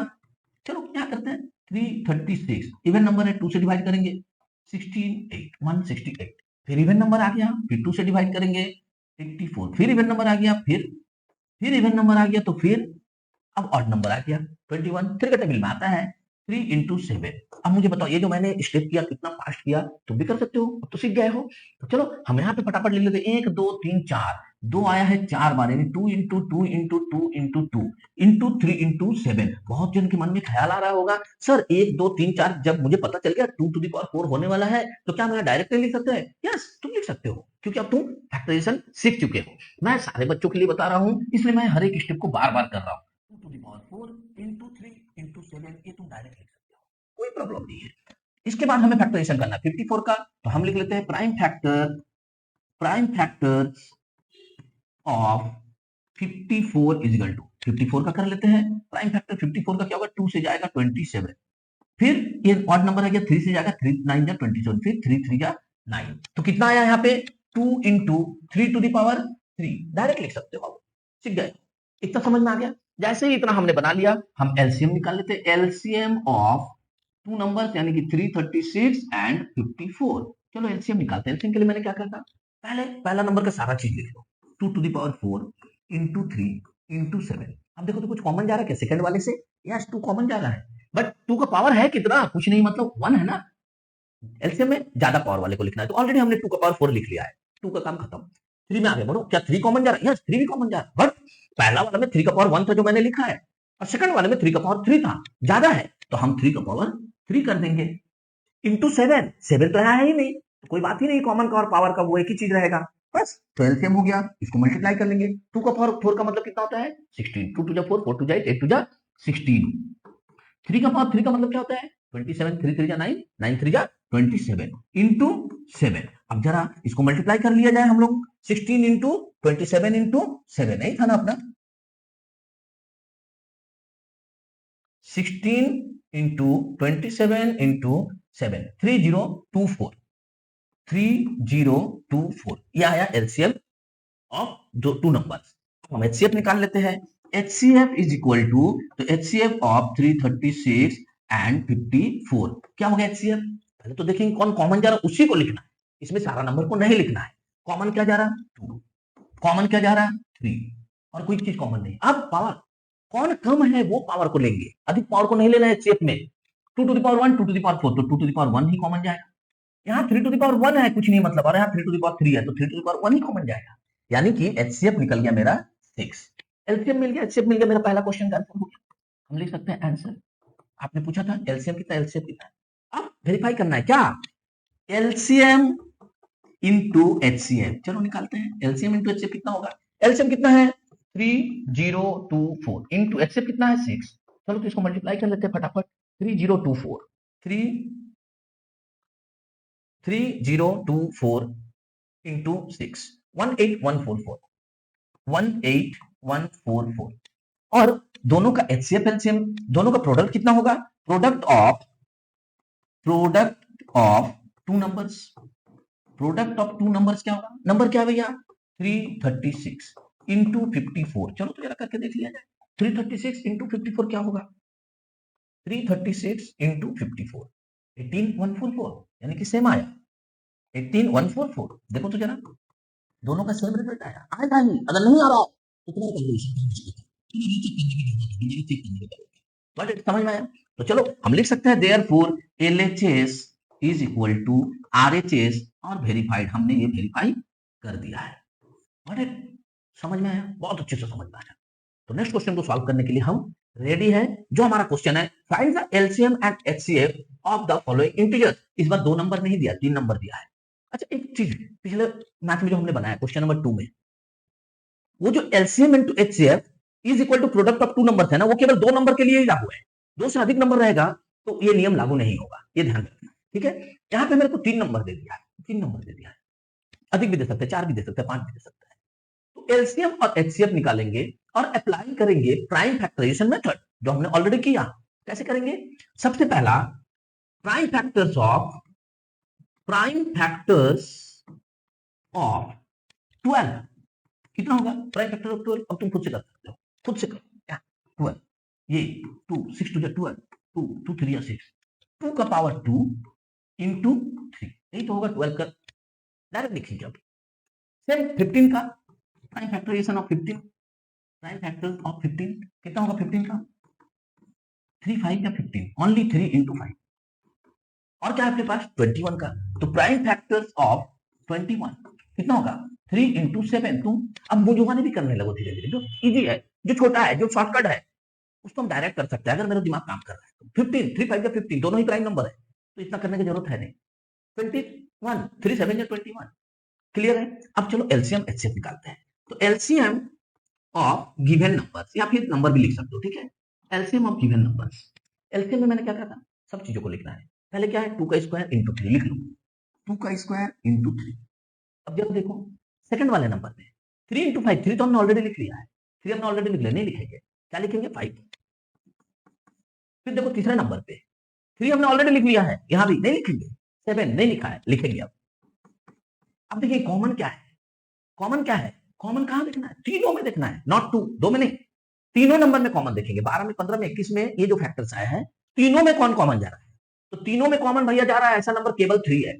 Speaker 1: चलो क्या करते हैं, 336 इवन नंबर है, 2 से डिवाइड करेंगे, 16 8 168। फिर इवन नंबर आ गया, फिर 2 से डिवाइड करेंगे, 84। फिर इवन नंबर आ गया, फिर इवन नंबर आ गया, तो फिर अब ऑड नंबर आ गया 21। फिर का टेबल में आता है 3 into 7। अब मुझे बताओ ये जो मैंने स्टेप किया कितना फास्ट किया, तुम भी कर सकते हो, अब तो सीख गए हो। तो चलो हम यहाँ पे फटाफट ले लेते हैं, 1 2 3 4, 2 आया है 4 बार, यानी 2 into 2 into 2 into 2 into 3 into 7। बहुत जन के मन में ख्याल आ रहा होगा, सर 1 2 3 4 जब मुझे पता चल गया 2 to the power 4 होने वाला है, तो क्या मैं डायरेक्टली लिख सकते हैं? यस, तुम लिख सकते हो, क्योंकि अब तुम फैक्टराइजेशन सीख चुके हो। मैं सारे बच्चों के लिए बता रहा हूँ, इसलिए मैं हर एक स्टेप को बार बार कर रहा हूँ। 2 to the power 4 into 3 into 7, ये तुम डायरेक्ट लिख सकते हो, कोई प्रॉब्लम नहीं है। इसके बाद हमें फैक्टराइजेशन करना है 54 का, तो हम लिख लेते हैं prime factor of 54 is equal to 54 का कर लेते हैं। प्राइम फैक्टर 54 का क्या होगा, 2 से जाएगा 27, फिर ये ऑड नंबर है, 3 से जाएगा 3 9 जा 27, फिर 3 3 जा 9, तो कितना आया यहाँ पे 2 into 3 to the power 3, direct लिख सकते हो। सीख गए, इतना समझ में आ गया। जैसे ही इतना हमने बना लिया, हम एलसीएम निकाल लेते हैं, एलसीएम ऑफ 2 नंबर्स यानी कि 336 एंड 54। चलो एलसीएम निकालते हैं। एलसीएम के लिए मैंने क्या करता, पहले पहला नंबर का सारा चीज लिख लो, 2 to the power 4 into 3 into 7। अब देखो तो कुछ कॉमन जा रहा है क्या सेकंड वाले से? यस, 2 कॉमन जा रहा है, बट 2 का पावर है कितना, कुछ नहीं, मतलब 1 है ना। एलसीएम में ज्यादा पावर वाले को लिखना है, तो ऑलरेडी हमने 2 का पावर 4 लिख लिया है, 2 का काम खत्म। 3 में आगे बढ़ो, क्या 3 कॉमन जा रहा है? यस, 3 भी कॉमन जा रहा है, बट पहला वाला में 3 का पावर 1 था जो मैंने लिखा है, और सेकंड वाले में 3 का पावर 3 था, ज्यादा है, तो हम 3 का पावर 3 कर देंगे इंटू 7। 7 तो यहाँ है ही नहीं, तो कोई बात ही नहीं, कॉमन का और पावर का वो एक ही चीज रहेगा, बस। तो एलसीएम हो गया, इसको मल्टीप्लाई कर लेंगे। 2 का पावर 4 का मतलब कितना होता है 16, 2 2 4 4 2 8 8 2 16। 3 का पावर 3 का मतलब क्या होता है 27, 3 3 9 9 3 27 इंटू 7। अब जरा इसको मल्टीप्लाई कर लिया जाए हम लोग, 16 इंटू 27 इंटू 7, नहीं था ना अपना, 16 इंटू 27 इंटू 7, 3024, 3024, ये आया एलसीएम ऑफ जो 2 नंबर्स। हम एचसीएफ निकाल लेते हैं, एचसीएफ इज इक्वल टू, तो एचसीएफ ऑफ 336 एंड 54 क्या हो गया एचसीएफ? पहले तो देखेंगे कौन कॉमन जा रहा है, उसी को लिखना है, इसमें सारा नंबर को नहीं लिखना है। कॉमन क्या जा रहा है 2, कॉमन क्या जा रहा है 3, और कोई चीज कॉमन नहीं। अब पावर कौन कम है वो पावर को लेंगे, अधिक पावर को नहीं लेना है एचसीएफ में। 2 to the power 1, 2 to the power 4, तो 2 to the power 1 he common जाएगा। यहाँ 3 to the power 1 है, कुछ नहीं मतलब, और यहाँ 3 to the power 3 है, तो 3 to the power 1 he common जाएगा, यानी कि एचसीएफ निकल गया मेरा 6। एलसीएम मिल गया, एचसीएफ मिल गया, मेरा पहला क्वेश्चन का आंसर हो गया। हम लिख सकते हैं आंसर, आपने पूछा था एलसीएम कितना, एलसीएम कितना है, अब वेरीफाई करना है क्या, एलसीएम इंटू एचसीएफ। चलो निकालते हैं, एलसीएम इंटू एचसीएफ कितना होगा, एलसीएम कितना है 3024 इंटू एचसीएफ कितना है 6। चलो तो इसको मल्टीप्लाई कर लेते हैं फटाफट, 3024 3024 इंटू 6, 18144, 18144। और दोनों का एचसीएफ एलसीएम, दोनों का प्रोडक्ट कितना होगा, product of 2 numbers, product of 2 numbers क्या होगा, नंबर क्या है भैया 336 इंटू 54। चलो तो जरा करके देख लिया जाए, 336 इंटू 54 क्या होगा, 336 इंटू 54, 18144, यानी कि सेम आया 18144। देखो तो जरा, दोनों का सेम रिजल्ट आया, आएगा ही, अगर नहीं आ रहा तो तुम्हारे कैलकुलेशन समझ में आया। तो चलो हम लिख सकते हैं therefore LHS is equal to RHS, और वेरीफाइड, हमने ये वेरीफाई कर दिया है। समझ में आया, बहुत अच्छे से समझ में आया। तो नेक्स्ट क्वेश्चन को सॉल्व करने के लिए हम रेडी है। जो हमारा क्वेश्चन है, find the LCM and HCF of the following integers. इस बार 2 नंबर नहीं दिया, 3 नंबर दिया है। अच्छा, एक चीज पिछले मैथ में जो हमने बनाया क्वेश्चन नंबर 2 में, वो जो LCM into HCF is equal to product of 2 number है ना, वो केवल 2 नंबर के लिए ही लागू है। 2 से अधिक नंबर रहेगा तो ये नियम लागू नहीं होगा, ये ध्यान रखना। ठीक है, यहाँ पे मेरे को 3 नंबर दे दिया है, 3 नंबर दे दिया है, अधिक भी दे सकते हैं, 4 भी दे सकते हैं, 5 भी दे सकते हैं। तो एलसीएम और एचसीएफ निकालेंगे और अप्लाई करेंगे प्राइम फैक्टराइजेशन मेथड, जो हमने ऑलरेडी किया। कैसे करेंगे? सबसे पहला प्राइम फैक्टर्स ऑफ 12 कितना होगा? प्राइम फैक्टर ऑफ 12 अब तुम खुद से कर सकते हो, खुद से करो। क्या 12, ये 2 6 टू 12, 2 2 3 या 6, 2 का पावर 2 इंटू 3, यही तो होगा 12 का। डायरेक्ट लिखेंगे। अब सेम 15 का prime factorization of 15, prime factor of 15 कितना होगा? 15 का 3 5 या 15, ओनली 3 इंटू 5। और क्या है आपके पास? 21 का, तो प्राइम फैक्टर्स ऑफ 21 कितना होगा? 3 इंटू 7। तुम अब बुझवाने भी करने लगो धीरे धीरे, जो इजी है, जो छोटा है, जो शॉर्टकट है, उसको हम डायरेक्ट कर सकते हैं अगर मेरा दिमाग काम कर रहा है तो। 15 3 5 या 15 दोनों ही प्राइम नंबर है, तो इतना करने की जरूरत है नहीं। 21 3 7 या 21, क्लियर है? अब चलो एलसीएम एचसीएफ निकालते हैं। तो एलसीएम ऑफ गिवन नंबर्स, या फिर नंबर भी लिख सकते हो, ठीक है? LCM of given numbers, LCM में मैंने क्या कहा था? सब चीजों को लिखना है। पहले क्या है? 2 का स्क्वायर इंटू 3 लिख लो, 2 का स्क्वायर इंटू 3। अब जब देखो सेकंड वाले नंबर में 3 इंटू 5, 3 तो हमने ऑलरेडी लिख लिया है, 3 हमने ऑलरेडी लिख लिया, नहीं लिखेंगे, क्या लिखेंगे? 5। फिर देखो तीसरे नंबर पे 3 हमने ऑलरेडी लिख लिया है, यहां भी नहीं लिखेंगे, 7 नहीं लिखा है, लिखेंगे। अब देखिए कॉमन क्या है? कॉमन क्या है? कॉमन कहां देखना है? तीनों में देखना है, नॉट 2 2 में नहीं, तीनों नंबर में कॉमन देखेंगे। 12 में, 15 में, 21 में, ये जो फैक्टर्स आए हैं, तीनों में कौन कॉमन जा रहा है? तो तीनों में कॉमन भैया जा रहा है, ऐसा नंबर केवल 3 है।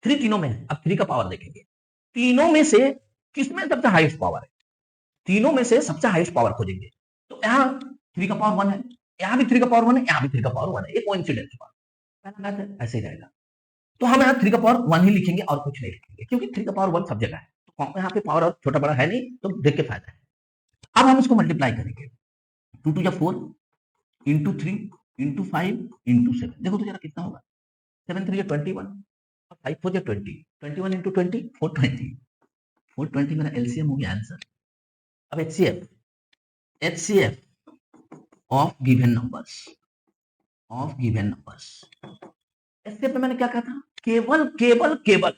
Speaker 1: 3 तीनों में है। अब 3 का पावर देखेंगे, तीनों में से किसमें सबसे हाईएस्ट पावर है? तीनों में से सबसे हाईएस्ट पावर खोजेंगे। तो यहाँ 3 का पावर 1 है, यहाँ भी 3 का पावर 1 है, यहाँ भी 3 का पावर 1 है, ये कोइंसिडेंस पावर, पहला मैथ है, ऐसे ही रहेगा। तो हम यहाँ 3 का पावर 1 ही लिखेंगे और कुछ नहीं लिखेंगे, क्योंकि 3 का पावर 1 सब जगह है, तो यहाँ पे पावर और छोटा बड़ा है नहीं, तो देख के फायदा है। अब हम इसको मल्टीप्लाई करेंगे, 2 2 या 4 इंटू 3 इंटू 5 इंटू 7, देखो तो जरा कितना होगा? 7 3 या 21 और 5 4 या 20, 21 इंटू 20 420, 420 मेरा एलसीएम हो गया आंसर। अब HCF, HCF of given numbers, of given numbers, HCF में मैंने क्या कहा था? केवल केवल केवल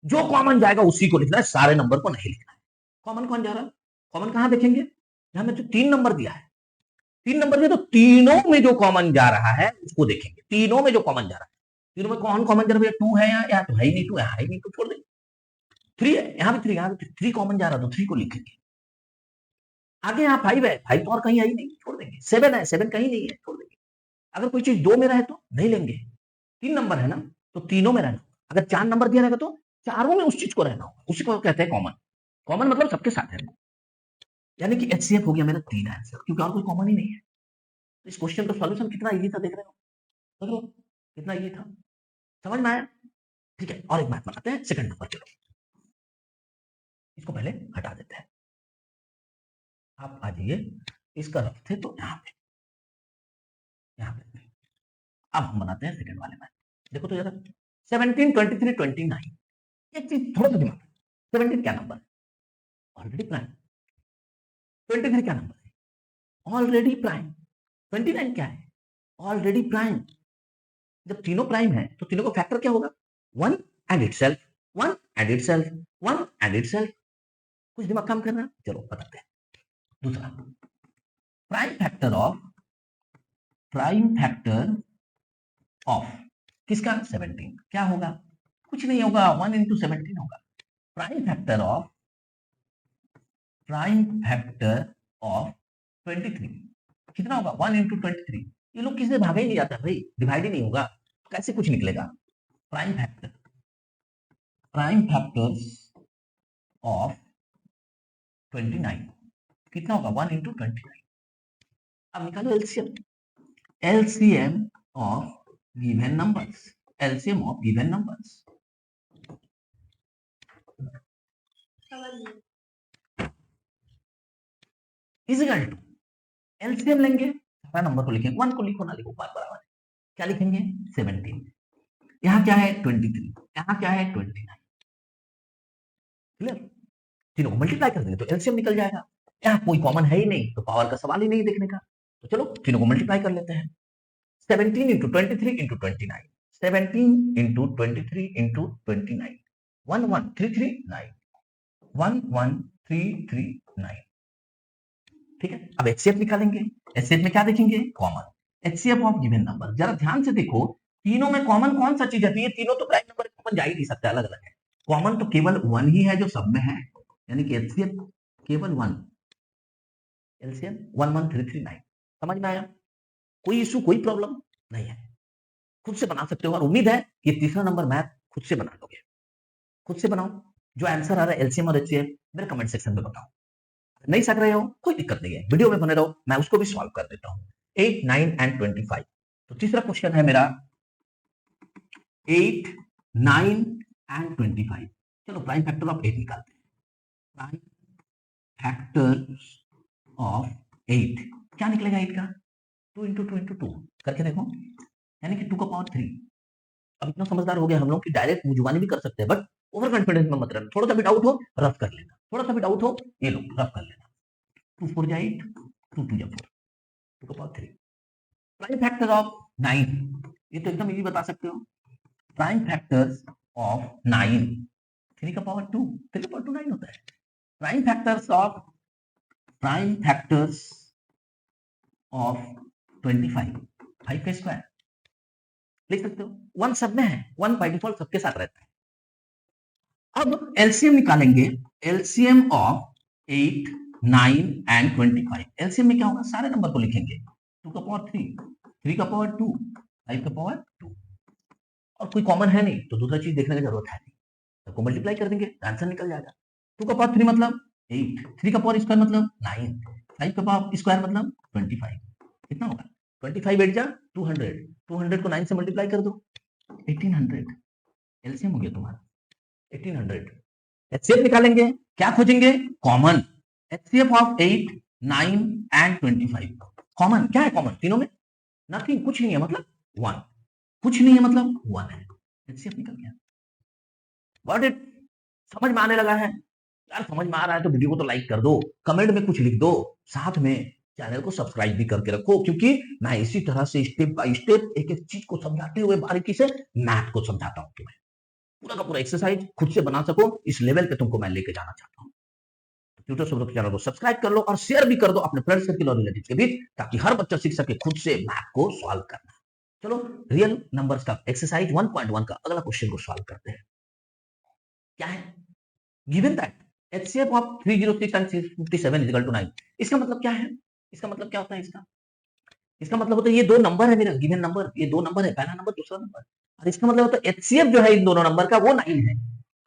Speaker 1: जो कॉमन जाएगा उसी को लिखना है, सारे नंबर को नहीं लिखना है। कॉमन कौन जा रहा है? कॉमन कहां देखेंगे? यहां में जो 3 नंबर दिया है, 3 नंबर दिया, तो तीनों में जो कॉमन जा रहा है उसको देखेंगे। तीनों में जो कॉमन जा रहा है, तीनों में कौन कॉमन जा रहा है? 2 है या तो है ही नहीं, 2 है ही नहीं, तो छोड़ देंगे। 3 है, यहाँ भी 3, यहाँ भी 3 कॉमन जा रहा है, तो 3 को लिखेंगे। आगे यहाँ 5 है, 5 तो और कहीं आई नहीं, छोड़ देंगे। 7 है, 7 कहीं नहीं है, छोड़ देंगे। अगर कोई चीज 2 में रहे तो नहीं लेंगे, 3 नंबर है ना, तो तीनों में रहना। अगर 4 नंबर दिया रहेगा तो चारों में उस चीज को रहना होगा, उसी को कहते हैं कॉमन। कॉमन मतलब सबके साथ है, यानी कि एचसीएफ हो गया मेरा 3 आंसर, क्योंकि और कोई कॉमन ही नहीं है। तो इस क्वेश्चन का सॉल्यूशन कितना इजी था, देख रहे हो? देख लो कितना इजी था, समझ में आया? ठीक है, और एक बात बनाते हैं, सेकंड नंबर। चलो इसको पहले हटा देते हैं, आप आ जाइए, इसका रखते तो यहाँ पे, यहाँ पे। अब हम बनाते हैं सेकंड वाले में। देखो तो जरा, 17 23 29, एक चीज थोड़ा सा दिमाग, 17 क्या नंबर है? Already prime. 23 क्या नंबर है? Already prime. 29 क्या है? Already prime. जब तीनों प्राइम है तो तीनों का फैक्टर क्या होगा? 1 and itself, 1 and itself, 1 and itself. कुछ दिमाग काम करना, चलो बताते हैं। दूसरा prime factor of, prime factor of किसका? 17, क्या होगा? कुछ नहीं होगा, 1 इंटू 17 होगा। Prime factor of, prime factor of 23 कितना होगा? 1 इंटू 23। ये लोग किससे भागा ही नहीं जाता भाई, डिवाइड ही नहीं होगा, कैसे कुछ निकलेगा? Prime factor, prime factors of 29 कितना होगा? 1 इंटू 29। अब निकालो LCM, LCM of given numbers, LCM of given numbers. Is equal to LCM लेंगे, सारा नंबर को लिखेंगे, 1 को लिखो ना लिखो बात बराबर है, क्या लिखेंगे 17, यहाँ क्या है 23, यहाँ क्या है 29, क्लियर। तीनों को मल्टीप्लाई कर देंगे तो एलसीएम निकल जाएगा, यहाँ कोई कॉमन है ही नहीं तो पावर का सवाल ही नहीं देखने का, तो चलो तीनों को मल्टीप्लाई कर लेते हैं, 17 into 23 into 29, 17 into 23 into 29, 11339, 11339, ठीक है। अब एचसीएफ निकालेंगे, एचसीएफ में क्या देखेंगे common, HCF of given number, जरा ध्यान से देखो तीनों में कॉमन कौन सा चीज है, तो ये तीनों तो प्राइम नंबर कॉमन जा ही नहीं सकते, अलग अलग है, कॉमन तो केवल 1 ही है जो सब में है, यानी कि एचसीएफ केवल 1, एलसीएम 11339, समझ में आया, कोई इशू कोई प्रॉब्लम नहीं है, खुद से बना सकते हो, और उम्मीद है कि तीसरा नंबर मैथ खुद से बना लोगे, खुद से बनाओ, जो आंसर आ रहा है एलसीएम और एचसीएफ मेरे कमेंट सेक्शन में बताओ, नहीं सक रहे हो कोई दिक्कत नहीं है, वीडियो में बने रहो, मैं उसको भी सॉल्व कर देता हूं, 8, 9 एंड 25, तो तीसरा क्वेश्चन है मेरा 8, 9 एंड 25, चलो प्राइम फैक्टर ऑफ 8 निकालते हैं, प्राइम फैक्टर ऑफ 8 क्या निकलेगा 8 का, 2 इंटू 2 इंटू 2 करके देखो, यानी कि 2 का पावर 3, अब इतना समझदार हो गया हम लोग कि डायरेक्ट जुबानी भी कर सकते हैं, बट ओवर कॉन्फिडेंस में मत रहना, थोड़ा सा भी डाउट हो रफ कर लेना, थोड़ा सा भी डाउट हो ये लो रफ कर लेना, 2 4 जा 8, 2 2 जा 4, 2 का पावर 3, प्राइम फैक्टर ऑफ 9, ये तो एकदम इजी बता सकते हो, प्राइम फैक्टर्स ऑफ 9, 3 का पावर 2, 3 का पावर 2 9 होता है, प्राइम फैक्टर्स ऑफ 25, 5 का स्क्वायर लिख सकते हो, 1 सब में है, 1 बाय डिफॉल्ट सबके साथ रहता है, अब एलसीएम निकालेंगे, एलसीएम ऑफ 8, 9 एंड 25, एलसीएम में क्या होगा सारे नंबर को लिखेंगे, 2 का पावर 3, 3 का पावर 2, 5 का पावर 2, और कोई कॉमन है नहीं तो दूसरा चीज देखने की जरूरत है नहीं, सबको मल्टीप्लाई कर देंगे आंसर निकल जाएगा, 2 का पावर 3 मतलब 8, 3 का पावर स्क्वायर मतलब 9, 5 का पावर स्क्वायर मतलब 25, कितना होगा 25 8 जा 200, 200 को 9 से मल्टीप्लाई कर दो 1800, एलसीएम हो गया तुम्हारा 1800, एचसीएफ निकालेंगे, क्या खोजेंगे common, HCF of 8, 9 and 25, common क्या है कॉमन तीनों में, नथिंग कुछ नहीं है मतलब 1, कुछ नहीं है मतलब 1 है, एचसीएफ निकल गया, व्हाट इट, समझ में आने लगा है यार, समझ में आ रहा है तो वीडियो को तो लाइक कर दो, कमेंट में कुछ लिख दो, साथ में चैनल को सब्सक्राइब भी करके रखो, क्योंकि मैं इसी तरह से स्टेप बाय स्टेप एक एक चीज को समझाते हुए बारीकी से मैथ को समझाता हूं तुम्हें, पूरा का पूरा एक्सरसाइज खुद से बना सको, इस लेवल पे तुमको मैं लेके जाना चाहता हूं, ट्यूटर सुब्रत चैनल को सब्सक्राइब कर लो और शेयर भी कर दो अपने फ्रेंड सर्किल और रिलेटिव के बीच, ताकि हर बच्चा सीख सके खुद से मैथ को सॉल्व करना। चलो रियल नंबर्स का एक्सरसाइज 1.1 का अगला क्वेश्चन को सॉल्व करते हैं, क्या है, given that HCF of 306 and 657 is equal to 9, इसका मतलब क्या है, इसका मतलब क्या होता है इसका, इसका मतलब होता है ये दो नंबर है मेरा गिवन नंबर, ये दो नंबर है, पहला नंबर दूसरा नंबर, और इसका मतलब होता है एचसीएफ जो है इन दोनों नंबर का वो 9 है,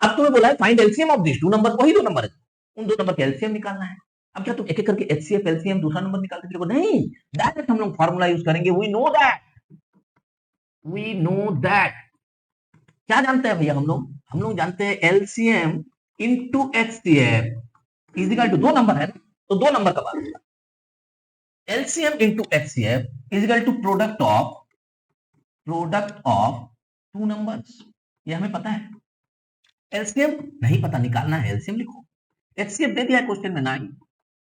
Speaker 1: अब तुम्हें बोला है find LCM of this two number, वही दो नंबर है, उन दो नंबर का एलसीएम निकालना है, अब क्या तुम एक एक करके एचसीएफ एलसीएम दूसरा नंबर निकालते फिरोगे, नहीं, डायरेक्ट हम लोग फार्मूला यूज करेंगे, वी नो दैट, क्या जानते हैं भैया हम लोग जानते हैं LCM into HCF is equal to, दो नंबर है ना तो दो नंबर का बात होगा, LCM into HCF is equal to product of two numbers, ये हमें पता है, एलसीएम नहीं पता निकालना है, एलसीएम लिखो, एचसीएफ दे दिया क्वेश्चन में 9,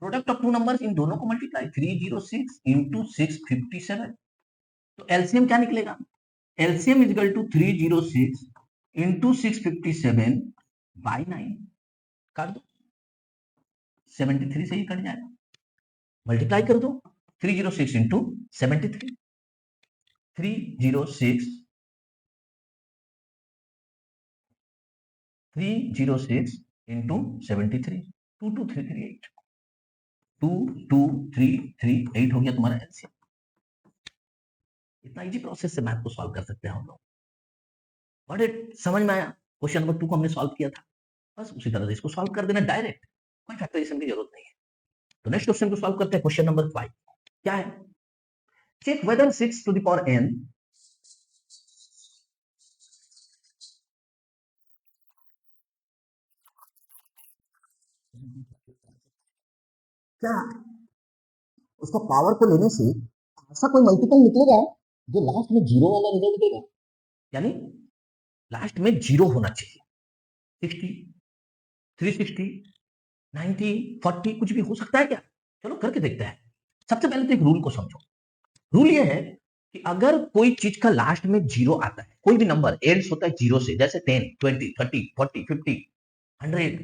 Speaker 1: product of two numbers in दोनों को मल्टीप्लाई 306 इंटू 657, तो एलसीएम क्या निकलेगा, LCM is equal to 306 into 657 by 9, काट दो 73 से ही कट जाएगा, मल्टीप्लाई कर दो 306 इंटू 73, 306 इंटू 73, 22338, 22338 हो गया तुम्हारा एलसीएम, इतना इजी प्रोसेस से मैथ को सॉल्व कर सकते हैं हम लोग, बट समझ में आया, क्वेश्चन नंबर 2 को हमने सॉल्व किया था, बस उसी तरह से इसको सॉल्व कर देना डायरेक्ट, कोई फैक्टराइजेशन की जरूरत नहीं है, तो नेक्स्ट क्वेश्चन को सॉल्व करते हैं, क्वेश्चन नंबर 5 क्या है, check whether 6 to the power n क्या उसका पावर को लेने से ऐसा कोई मल्टीपल निकलेगा जो लास्ट में जीरो वाला रिजल्ट देगा, यानी लास्ट में जीरो होना चाहिए। 60, 360, 90, 40 कुछ भी हो सकता है क्या? चलो करके देखते हैं। सबसे पहले तो एक रूल को समझो। रूल ये है कि अगर कोई चीज का लास्ट में जीरो आता है, कोई भी नंबर एंड्स होता है जीरो से, जैसे 10, 20, 30, 40, 50, 100,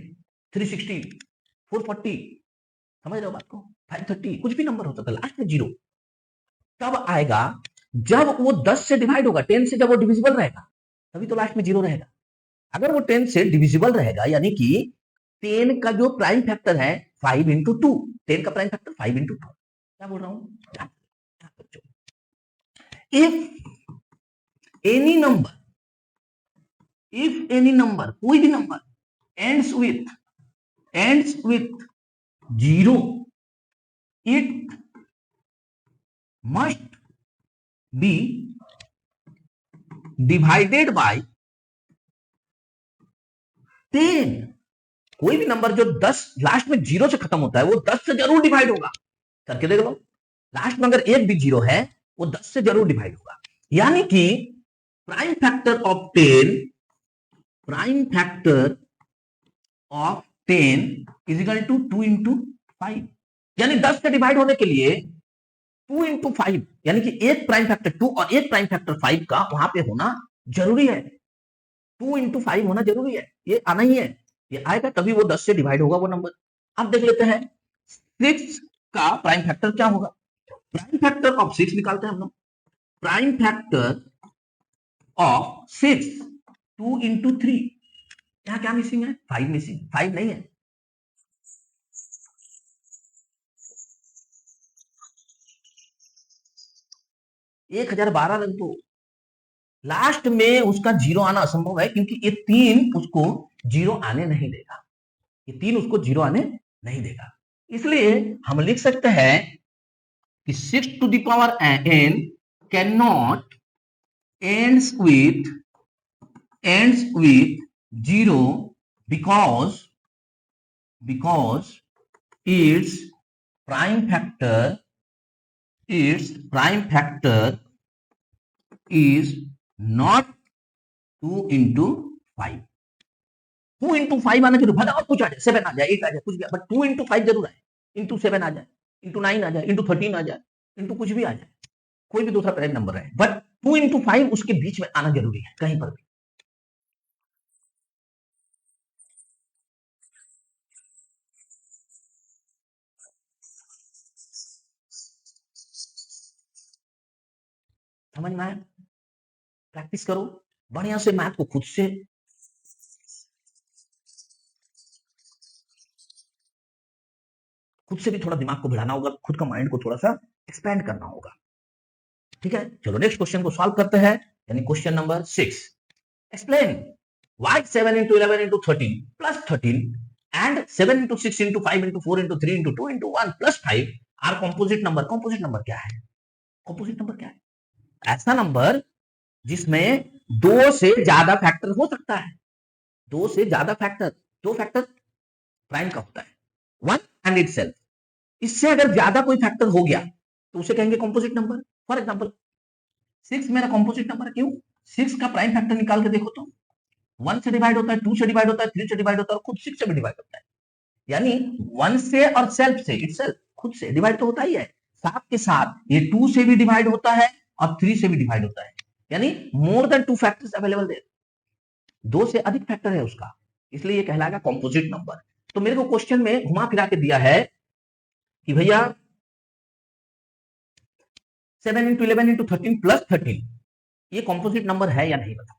Speaker 1: 360, 440, समझ रहे हो बात को, 530, कुछ भी नंबर होता था लास्ट में जीरो, तब आएगा जब वो 10 से डिवाइड होगा, 10 से जब वो डिविजिबल रहेगा, तभी तो लास्ट में जीरो रहेगा। अगर वो 10 से डिविजिबल रहेगा, यानी कि 10 का जो प्राइम फैक्टर है 5 इंटू 2, 10 का प्राइम फैक्टर 5 इंटू 2, क्या बोल रहा हूं? एनी नंबर कोई भी number ends with 0, it must be divided by 10। कोई भी नंबर जो 10 लास्ट में जीरो से खत्म होता है वो 10 से जरूर डिवाइड होगा, करके देख लो। लास्ट में अगर एक भी जीरो है वो 10 से जरूर डिवाइड होगा, यानी कि prime factor of 10 is equal to 2 into 5, यानी 10 से डिवाइड होने के लिए 2 इंटू 5, यानी कि एक प्राइम फैक्टर 2 और एक प्राइम फैक्टर 5 का वहां पे होना जरूरी है। 2 इंटू 5 होना जरूरी है, ये आना ही है, ये आएगा तभी वो 10 से डिवाइड होगा वो नंबर। अब देख लेते हैं 6 का प्राइम फैक्टर क्या होगा। प्राइम फैक्टर ऑफ 6 निकालते हैं हम लोग। प्राइम फैक्टर ऑफ 6, 2 इंटू 3, यहां क्या मिसिंग है? 5 मिसिंग, 5 नहीं है। एक 1012 रख दो, लास्ट में उसका जीरो आना असंभव है, क्योंकि ये 3 उसको जीरो आने नहीं देगा, ये 3 उसको जीरो आने नहीं देगा। इसलिए हम लिख सकते हैं कि 6 to the power n cannot ends with 0 because its prime factor is not 2 into 5। 2 into 5 आना जरूर, भला और कुछ आ जाए, 7 आ जाए, 8 आ जाए, कुछ भी, बट 2 into 5 जरूर आए, इंटू 7 आ जाए, इंटू 9 आ जाए, इंटू 13 आ जाए, इंटू कुछ भी आ जाए, कोई भी दूसरा प्राइम नंबर है, बट 2 into 5 उसके बीच में आना जरूरी है कहीं पर भी। समझ में आया? प्रैक्टिस करो बढ़िया से मैथ को, खुद से भी थोड़ा दिमाग को भिड़ाना होगा, खुद का माइंड को थोड़ा सा एक्सपेंड करना होगा। ठीक है, चलो नेक्स्ट क्वेश्चन को सॉल्व करते हैं, यानी question number 6। Explain why 7 into 11 into 13 plus 13 and 7 into 6 into 5 into 4 into 3 into 2 into 1 plus 5 are composite number। composite number क्या है? composite number क्या है? ऐसा नंबर जिसमें 2 से ज्यादा फैक्टर हो सकता है, 2 से ज्यादा फैक्टर, 2 फैक्टर प्राइम का होता है, 1 and itself। इससे अगर ज्यादा कोई फैक्टर हो गया तो उसे कहेंगे कंपोजिट नंबर। फॉर एग्जांपल 6 मेरा कंपोजिट नंबर है, क्यों? 6 का प्राइम फैक्टर निकाल के देखो तो 1 से डिवाइड होता है, 2 से डिवाइड होता है, 3 से डिवाइड होता है, और खुद 6 से भी डिवाइड होता है, यानी 1 से और सेल्फ से, इटसेल्फ, खुद से डिवाइड तो होता ही है, साथ के साथ ये 2 से भी डिवाइड होता है और 3 से भी डिवाइड होता है, यानी more than 2 factors available there, 2 से अधिक फैक्टर है उसका, इसलिए ये कहलाएगा कंपोजिट नंबर। तो मेरे को क्वेश्चन में घुमा फिरा के दिया है कि भैया 7 into 11 into 13 plus 13 ये कंपोजिट नंबर है या नहीं, बताओ।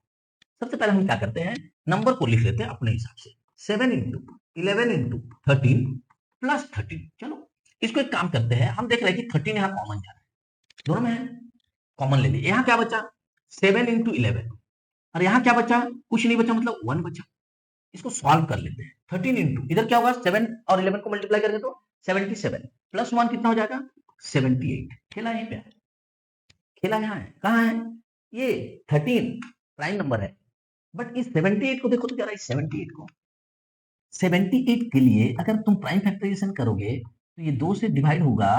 Speaker 1: सबसे पहले हम क्या करते हैं, नंबर को लिख लेते हैं अपने हिसाब से, 7 into 11 into 13 plus 13। चलो इसको एक काम करते हैं, हम देख रहे हैं कि 13 यहाँ कॉमन जा रहा है, दोनों में है, कॉमन ले लिए। यहाँ क्या बचा? 7 into 11, और यहाँ क्या बचा? कुछ नहीं बचा, मतलब 1 बचा। इसको सॉल्व कर लेते हैं। 13 into, इधर क्या होगा, 7 और 11 को मल्टीप्लाई करके तो 77 प्लस 1 कितना हो जाएगा? 78। खेला यहीं पे, खेला यहाँ है, कहाँ है? ये 13 प्राइम नंबर है, बट इस 78 को देखो तो जरा, इस 78 को, 78 के लिए अगर तुम प्राइम फैक्टराइजेशन करोगे तो ये 2 से डिवाइड होगा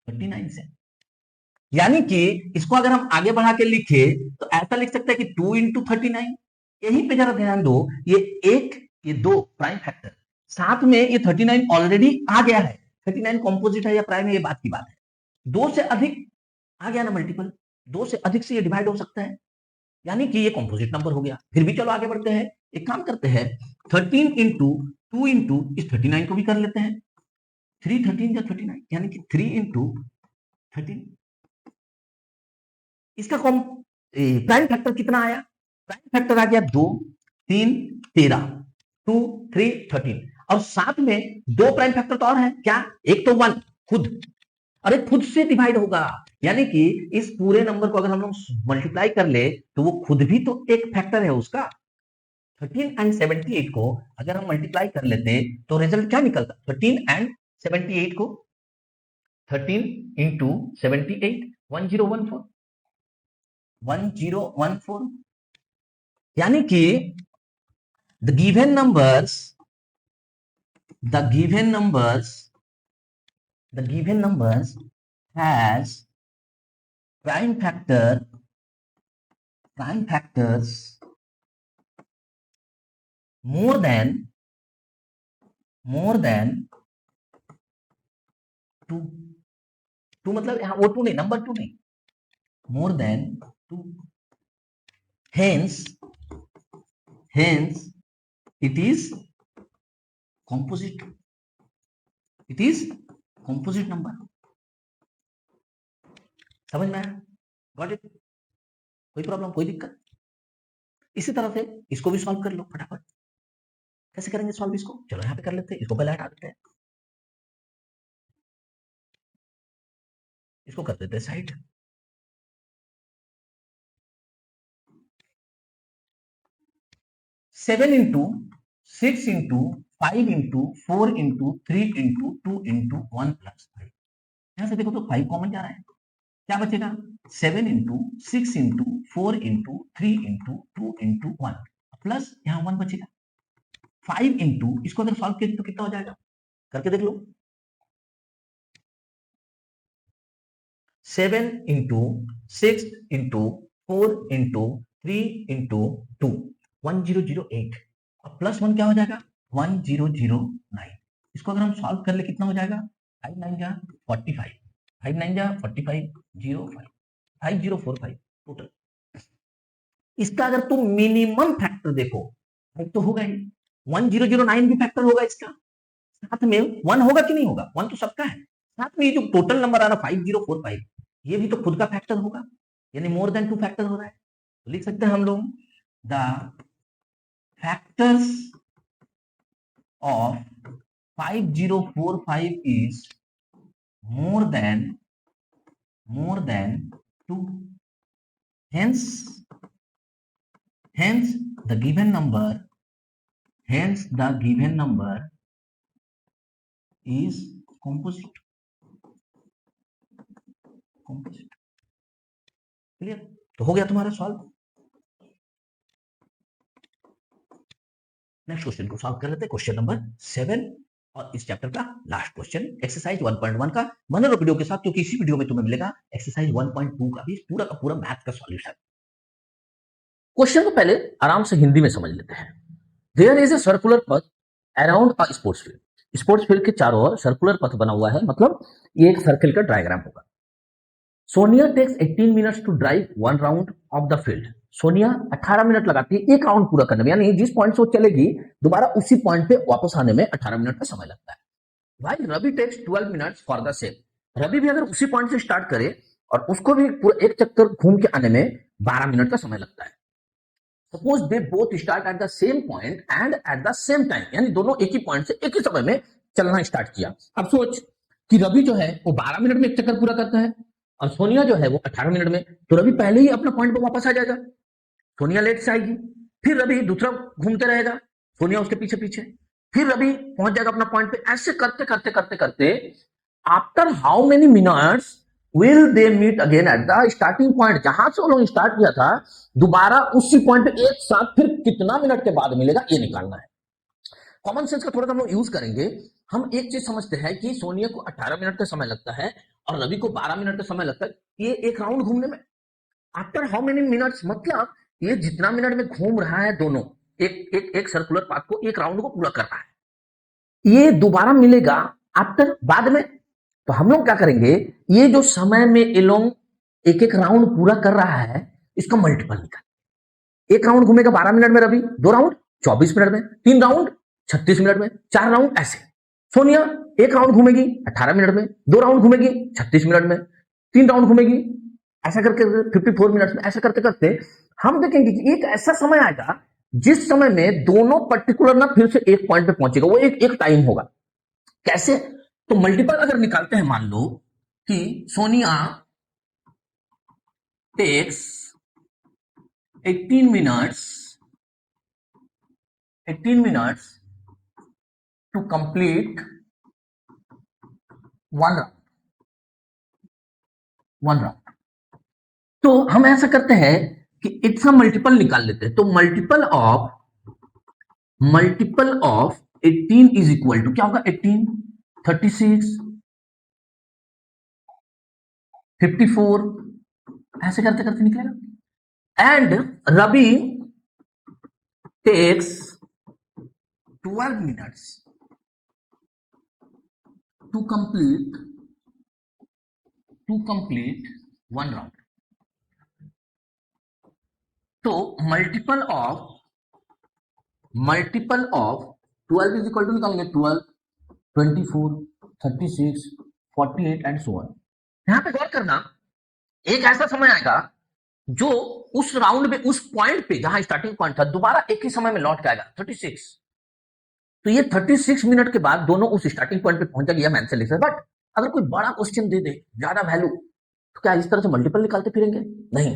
Speaker 1: 39 से। यानी कि इसको अगर हम आगे बढ़ा के लिखे तो ऐसा लिख सकते हैं कि 2 इंटू 39। यहीं पे जरा ध्यान दो, ये एक ये दो प्राइम फैक्टर, साथ में ये 39 ऑलरेडी आ गया है। 39 कॉम्पोजिट है या प्राइम है, ये बात की बात है। दो से अधिक आ गया ना मल्टीपल, दो से अधिक से ये डिवाइड हो सकता है, यानी कि ये कॉम्पोजिट नंबर हो गया। फिर भी चलो आगे बढ़ते हैं, एक काम करते हैं, 13 इंटू 2 इंटू इस 39 को भी कर लेते हैं। 3 13 या 39, यानी कि 3 इंटू 13। इसका प्राइम फैक्टर कितना आया? प्राइम फैक्टर आ गया 2 3 13, 2 3 13, और साथ में दो प्राइम फैक्टर तो और है क्या? एक तो 1 खुद, अरे खुद से डिवाइड होगा, यानी कि इस पूरे नंबर को अगर हम लोग मल्टीप्लाई कर ले तो वो खुद भी तो एक फैक्टर है उसका। 13 एंड 78 को अगर हम मल्टीप्लाई कर लेते तो रिजल्ट क्या निकलता? 13 एंड 78 को 13 इंटू 78, 1014, 1014, यानी कि the given numbers has prime factors more than 2। 2 मतलब यहाँ वो 2 नहीं, नंबर 2 नहीं, more than 2, hence it is composite number। समझ में आया? Got it? कोई प्रॉब्लम, कोई दिक्कत? इसी तरह से इसको भी सॉल्व कर लो फटाफट। कैसे करेंगे सॉल्व इसको? चलो यहाँ पे कर लेते हैं, इसको पहले हटा देते हैं, इसको कर देते हैं side. Seven into 6 into 5 into 4 into 3 into 2 into 1 plus 5। यहां से देखो तो 5 कॉमन जा रहा है, क्या बचेगा? 7 into 6 into 4 into 3 into 2 into 1 plus यहाँ 1 बचेगा। 5 इंटू इसको अगर सॉल्व किया तो कितना हो जाएगा? करके देख लो। 7 इंटू 6 इंटू 4 इंटू 3 इंटू 2, 1008, और प्लस 1 क्या हो जाएगा? 1009। इसको अगर हम सॉल्व कर ले कितना हो जाएगा? 5 9 जा 45, 5 9 जा 45, 05, 5045 टोटल। इसका अगर तुम मिनिमम फैक्टर देखो, तो होगा ही 1009 भी फैक्टर होगा इसका, साथ में 1 होगा कि नहीं होगा? 1 तो सबका है, साथ में ये जो टोटल नंबर आ रहा 5045, ये भी तो खुद का फैक्टर होगा, यानी मोर देन 2 फैक्टर हो रहा है। तो लिख सकते हैं हम लोग the factors of 5045 is more than 2, hence the given number is composite। Clear? तो हो गया तुम्हारा सॉल्व। नेक्स्ट क्वेश्चन को सॉल्व कर लेते हैं, क्वेश्चन नंबर 7 और इस चैप्टर का लास्ट क्वेश्चन, एक्सरसाइज 1.1 का। बने रहो वीडियो के साथ, क्योंकि इसी वीडियो में तुम्हें मिलेगा एक्सरसाइज 1.2 का भी पूरा का पूरा मैथ का सॉल्यूशन। क्वेश्चन को पहले आराम से हिंदी में समझ लेते हैं। देयर इज ए सर्कुलर पथ around a sports field. Sports field के चारों ओर सर्कुलर पथ बना हुआ है, मतलब ये एक सर्कल का डायग्राम होगा। Sonia takes 18 minutes to drive 1 round of the field. Sonia 18 minute लगाती है एक राउंड पूरा करने में, यानी जिस पॉइंट से वो चलेगी दोबारा उसी पॉइंट पे वापस आने में 18 मिनट का समय लगता है। भाई Ravi takes 12 minutes for the same. Ravi भी अगर उसी पॉइंट से स्टार्ट करे और उसको भी पूरा एक चक्कर घूम के आने में 12 मिनट का समय लगता है। Suppose they both start at the same point and at the same time, यानी दोनों एक ही पॉइंट से एक ही समय में चलना स्टार्ट किया। अब सोच कि रवि जो है वो 12 मिनट में एक चक्कर पूरा करता है और सोनिया जो है वो 18 मिनट में, तो रवि पहले ही अपना पॉइंट पर वापस आ जाएगा, सोनिया लेट से आएगी, फिर रवि दूसरा घूमते रहेगा, सोनिया उसके पीछे पीछे, फिर रवि पहुंच जाएगा अपना पॉइंट पे। ऐसे करते करते करते करते after how many minutes will they meet again at the starting point, जहां से वो लोग स्टार्ट किया था दोबारा उसी पॉइंट पे एक साथ फिर कितना मिनट के बाद मिलेगा, ये निकालना है। कॉमन सेंस का थोड़ा सा हम लोग यूज करेंगे। हम एक चीज समझते हैं कि सोनिया को 18 मिनट का समय लगता है और रवि को 12 मिनट का समय लगता है ये एक राउंड घूमने में। आफ्टर हाउ मेनी मिनट्स, मतलब ये जितना मिनट में घूम रहा है दोनों, एक सर्कुलर पाथ को, एक राउंड को पूरा कर रहा है, ये दोबारा मिलेगा आफ्टर, बाद में। तो हम लोग क्या करेंगे, ये जो समय में एलोंग एक एक राउंड पूरा कर रहा है, इसका मल्टीपल निकाल। एक राउंड घूमेगा 12 मिनट में रवि, 2 राउंड 24 मिनट में, 3 राउंड 36 मिनट में, 4 राउंड ऐसे। सोनिया एक राउंड घूमेगी 18 मिनट में, 2 राउंड घूमेगी 36 मिनट में, 3 राउंड घूमेगी ऐसा करके 54 मिनट में। ऐसा करते करते हम देखेंगे कि एक ऐसा समय आएगा जिस समय में दोनों पर्टिकुलर ना फिर से एक पॉइंट पे पहुंचेगा, वो एक टाइम होगा। कैसे? तो मल्टीपल अगर निकालते हैं, मान लो कि Sonia takes 18 minutes to complete one round. तो हम ऐसा करते हैं कि इसका मल्टीपल निकाल लेते हैं। तो multiple of 18 is equal to क्या होगा, 18, 36, 54, ऐसे करते करते निकलेगा। And Ravi takes 12 minutes to complete one round. तो multiple of 12 is equal to निकालेंगे 12, 24, 36, 48 एंड सो ऑन। यहां पे गौर करना, एक ऐसा समय आएगा जो उस राउंड में, उस पॉइंट पे जहां स्टार्टिंग पॉइंट था, दोबारा एक ही समय में लौट के आएगा 36। तो ये 36 मिनट के बाद दोनों उस स्टार्टिंग पॉइंट पे पहुंच जाएगी, हम आंसर लिख सकते। बट अगर कोई बड़ा क्वेश्चन दे दे, ज्यादा वैल्यू, तो क्या इस तरह से मल्टीपल निकालते फिरेंगे? नहीं,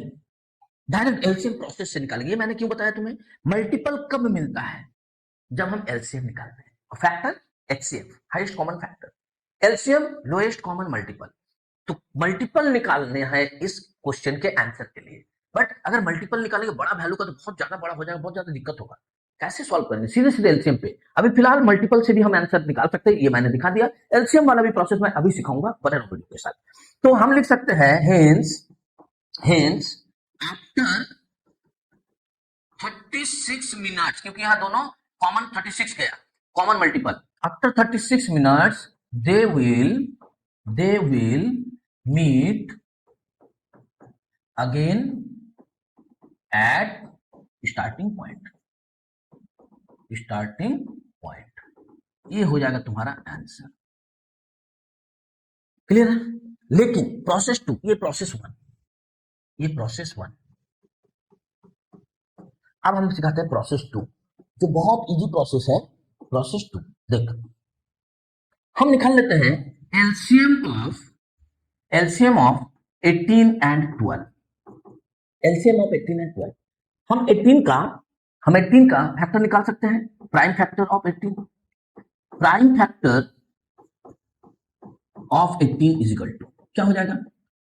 Speaker 1: डायरेक्ट एलसीएम प्रोसेस से निकालेंगे। मैंने क्यों बताया तुम्हें? मल्टीपल कब मिलता है? जब हम एलसीएम निकालते हैं। Factor HCF, highest common factor, LCM lowest common multiple. तो मल्टीपल निकालने हैं इस क्वेश्चन के आंसर के लिए। बट अगर मल्टीपल निकालेंगे बड़ा वैल्यू का, तो बहुत ज्यादा बड़ा हो जाएगा, बहुत ज्यादा दिक्कत होगा। कैसे सॉल्व करेंगे? सीधे सीधे एलसीएम पे। अभी फिलहाल मल्टीपल से भी हम आंसर निकाल सकते हैं, ये मैंने दिखा दिया। एलसीएम वाला भी प्रोसेस मैं अभी सिखाऊंगा, बने रहो वीडियो के साथ। तो हम लिख सकते हैं हेंस आफ्टर 36 मिनट्स, क्योंकि यहां दोनों कॉमन 36 गया, common multiple. After 36 minutes they will meet again at starting point। ये हो जाएगा तुम्हारा आंसर। क्लियर है? लेकिन प्रोसेस 2, ये प्रोसेस 1। अब हम सिखाते हैं प्रोसेस 2, जो बहुत इजी प्रोसेस है। प्रोसेस 2 देख, हम निकाल लेते हैं LCM of 18 and 12। LCM of 18 and 12, हम 18 का फैक्टर निकाल सकते हैं। Prime factor of 18, prime factor of 18 is equal to क्या हो जाएगा,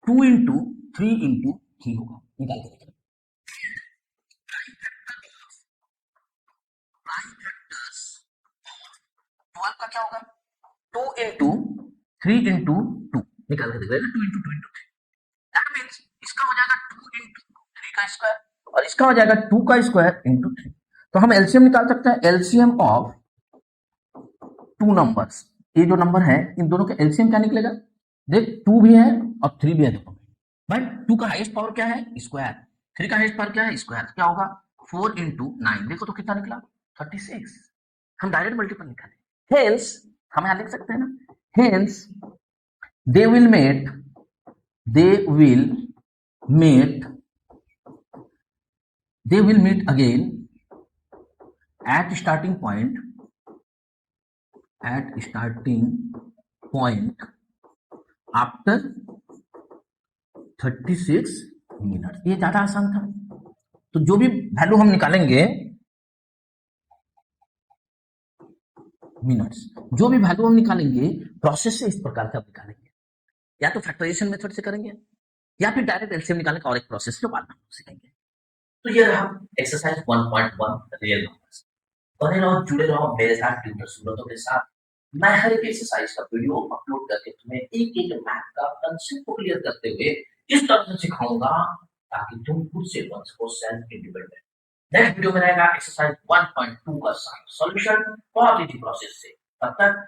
Speaker 1: 2 इंटू 3 इंटू 3 होगा। निकाल के देखिए, प्राइम फैक्टर्स 12 का क्या होगा, 2 इंटू 3 इंटू 2। निकाल के देखिए, 2 इंटू 2 इंटू 3। दैट मीन्स इसका हो जाएगा 2 इंटू 3 का स्क्वायर, और इसका हो जाएगा 2 का स्क्वायर इंटू 3। तो हम एलसीएम निकाल सकते हैं। एलसीएम ऑफ 2 नंबर्स, ये जो नंबर है इन दोनों का एलसीएम क्या निकलेगा, देख 2 भी है और 3 भी है दोनों में। बट 2 का हाईएस्ट पावर क्या है, स्क्वायर। 3 का हाईएस्ट पावर क्या है, स्क्वायर। क्या होगा, 4 इंटू 9। देखो तो कितना निकला, 36। हम डायरेक्ट मल्टीपल निकाले। हेंस हम यहां लिख सकते हैं ना, hence they will meet again at starting point after 36 minute. ये ज्यादा आसान था। तो जो भी वैल्यू हम निकालेंगे, मिनट्स, जो भी वैल्यू हम निकालेंगे प्रोसेस से इस प्रकार से आप निकालेंगे। या तो फैक्टराइजेशन मेथड से करेंगे, या फिर डायरेक्ट एलसीएम निकालने का और एक प्रोसेस जो बाद में सीखेंगे। तो ये रहा एक्सरसाइज 1.1 रियल नंबर्स। बने रहो, जुड़े रहो मेरे साथ, ट्यूटर सूरत के साथ। मैं हर एक एक्सरसाइज का वीडियो अपलोड करके तुम्हें एक एक मैथ का कंसेप्ट को क्लियर करते हुए इस तरह से सिखाऊंगा ताकि तुम खुद से बन सको सेल्फ इंडिपेंडेंट। नेक्स्ट वीडियो में रहेगा एक्सरसाइज 1.2 का सॉल्यूशन बहुत इजी प्रोसेस से। तब तक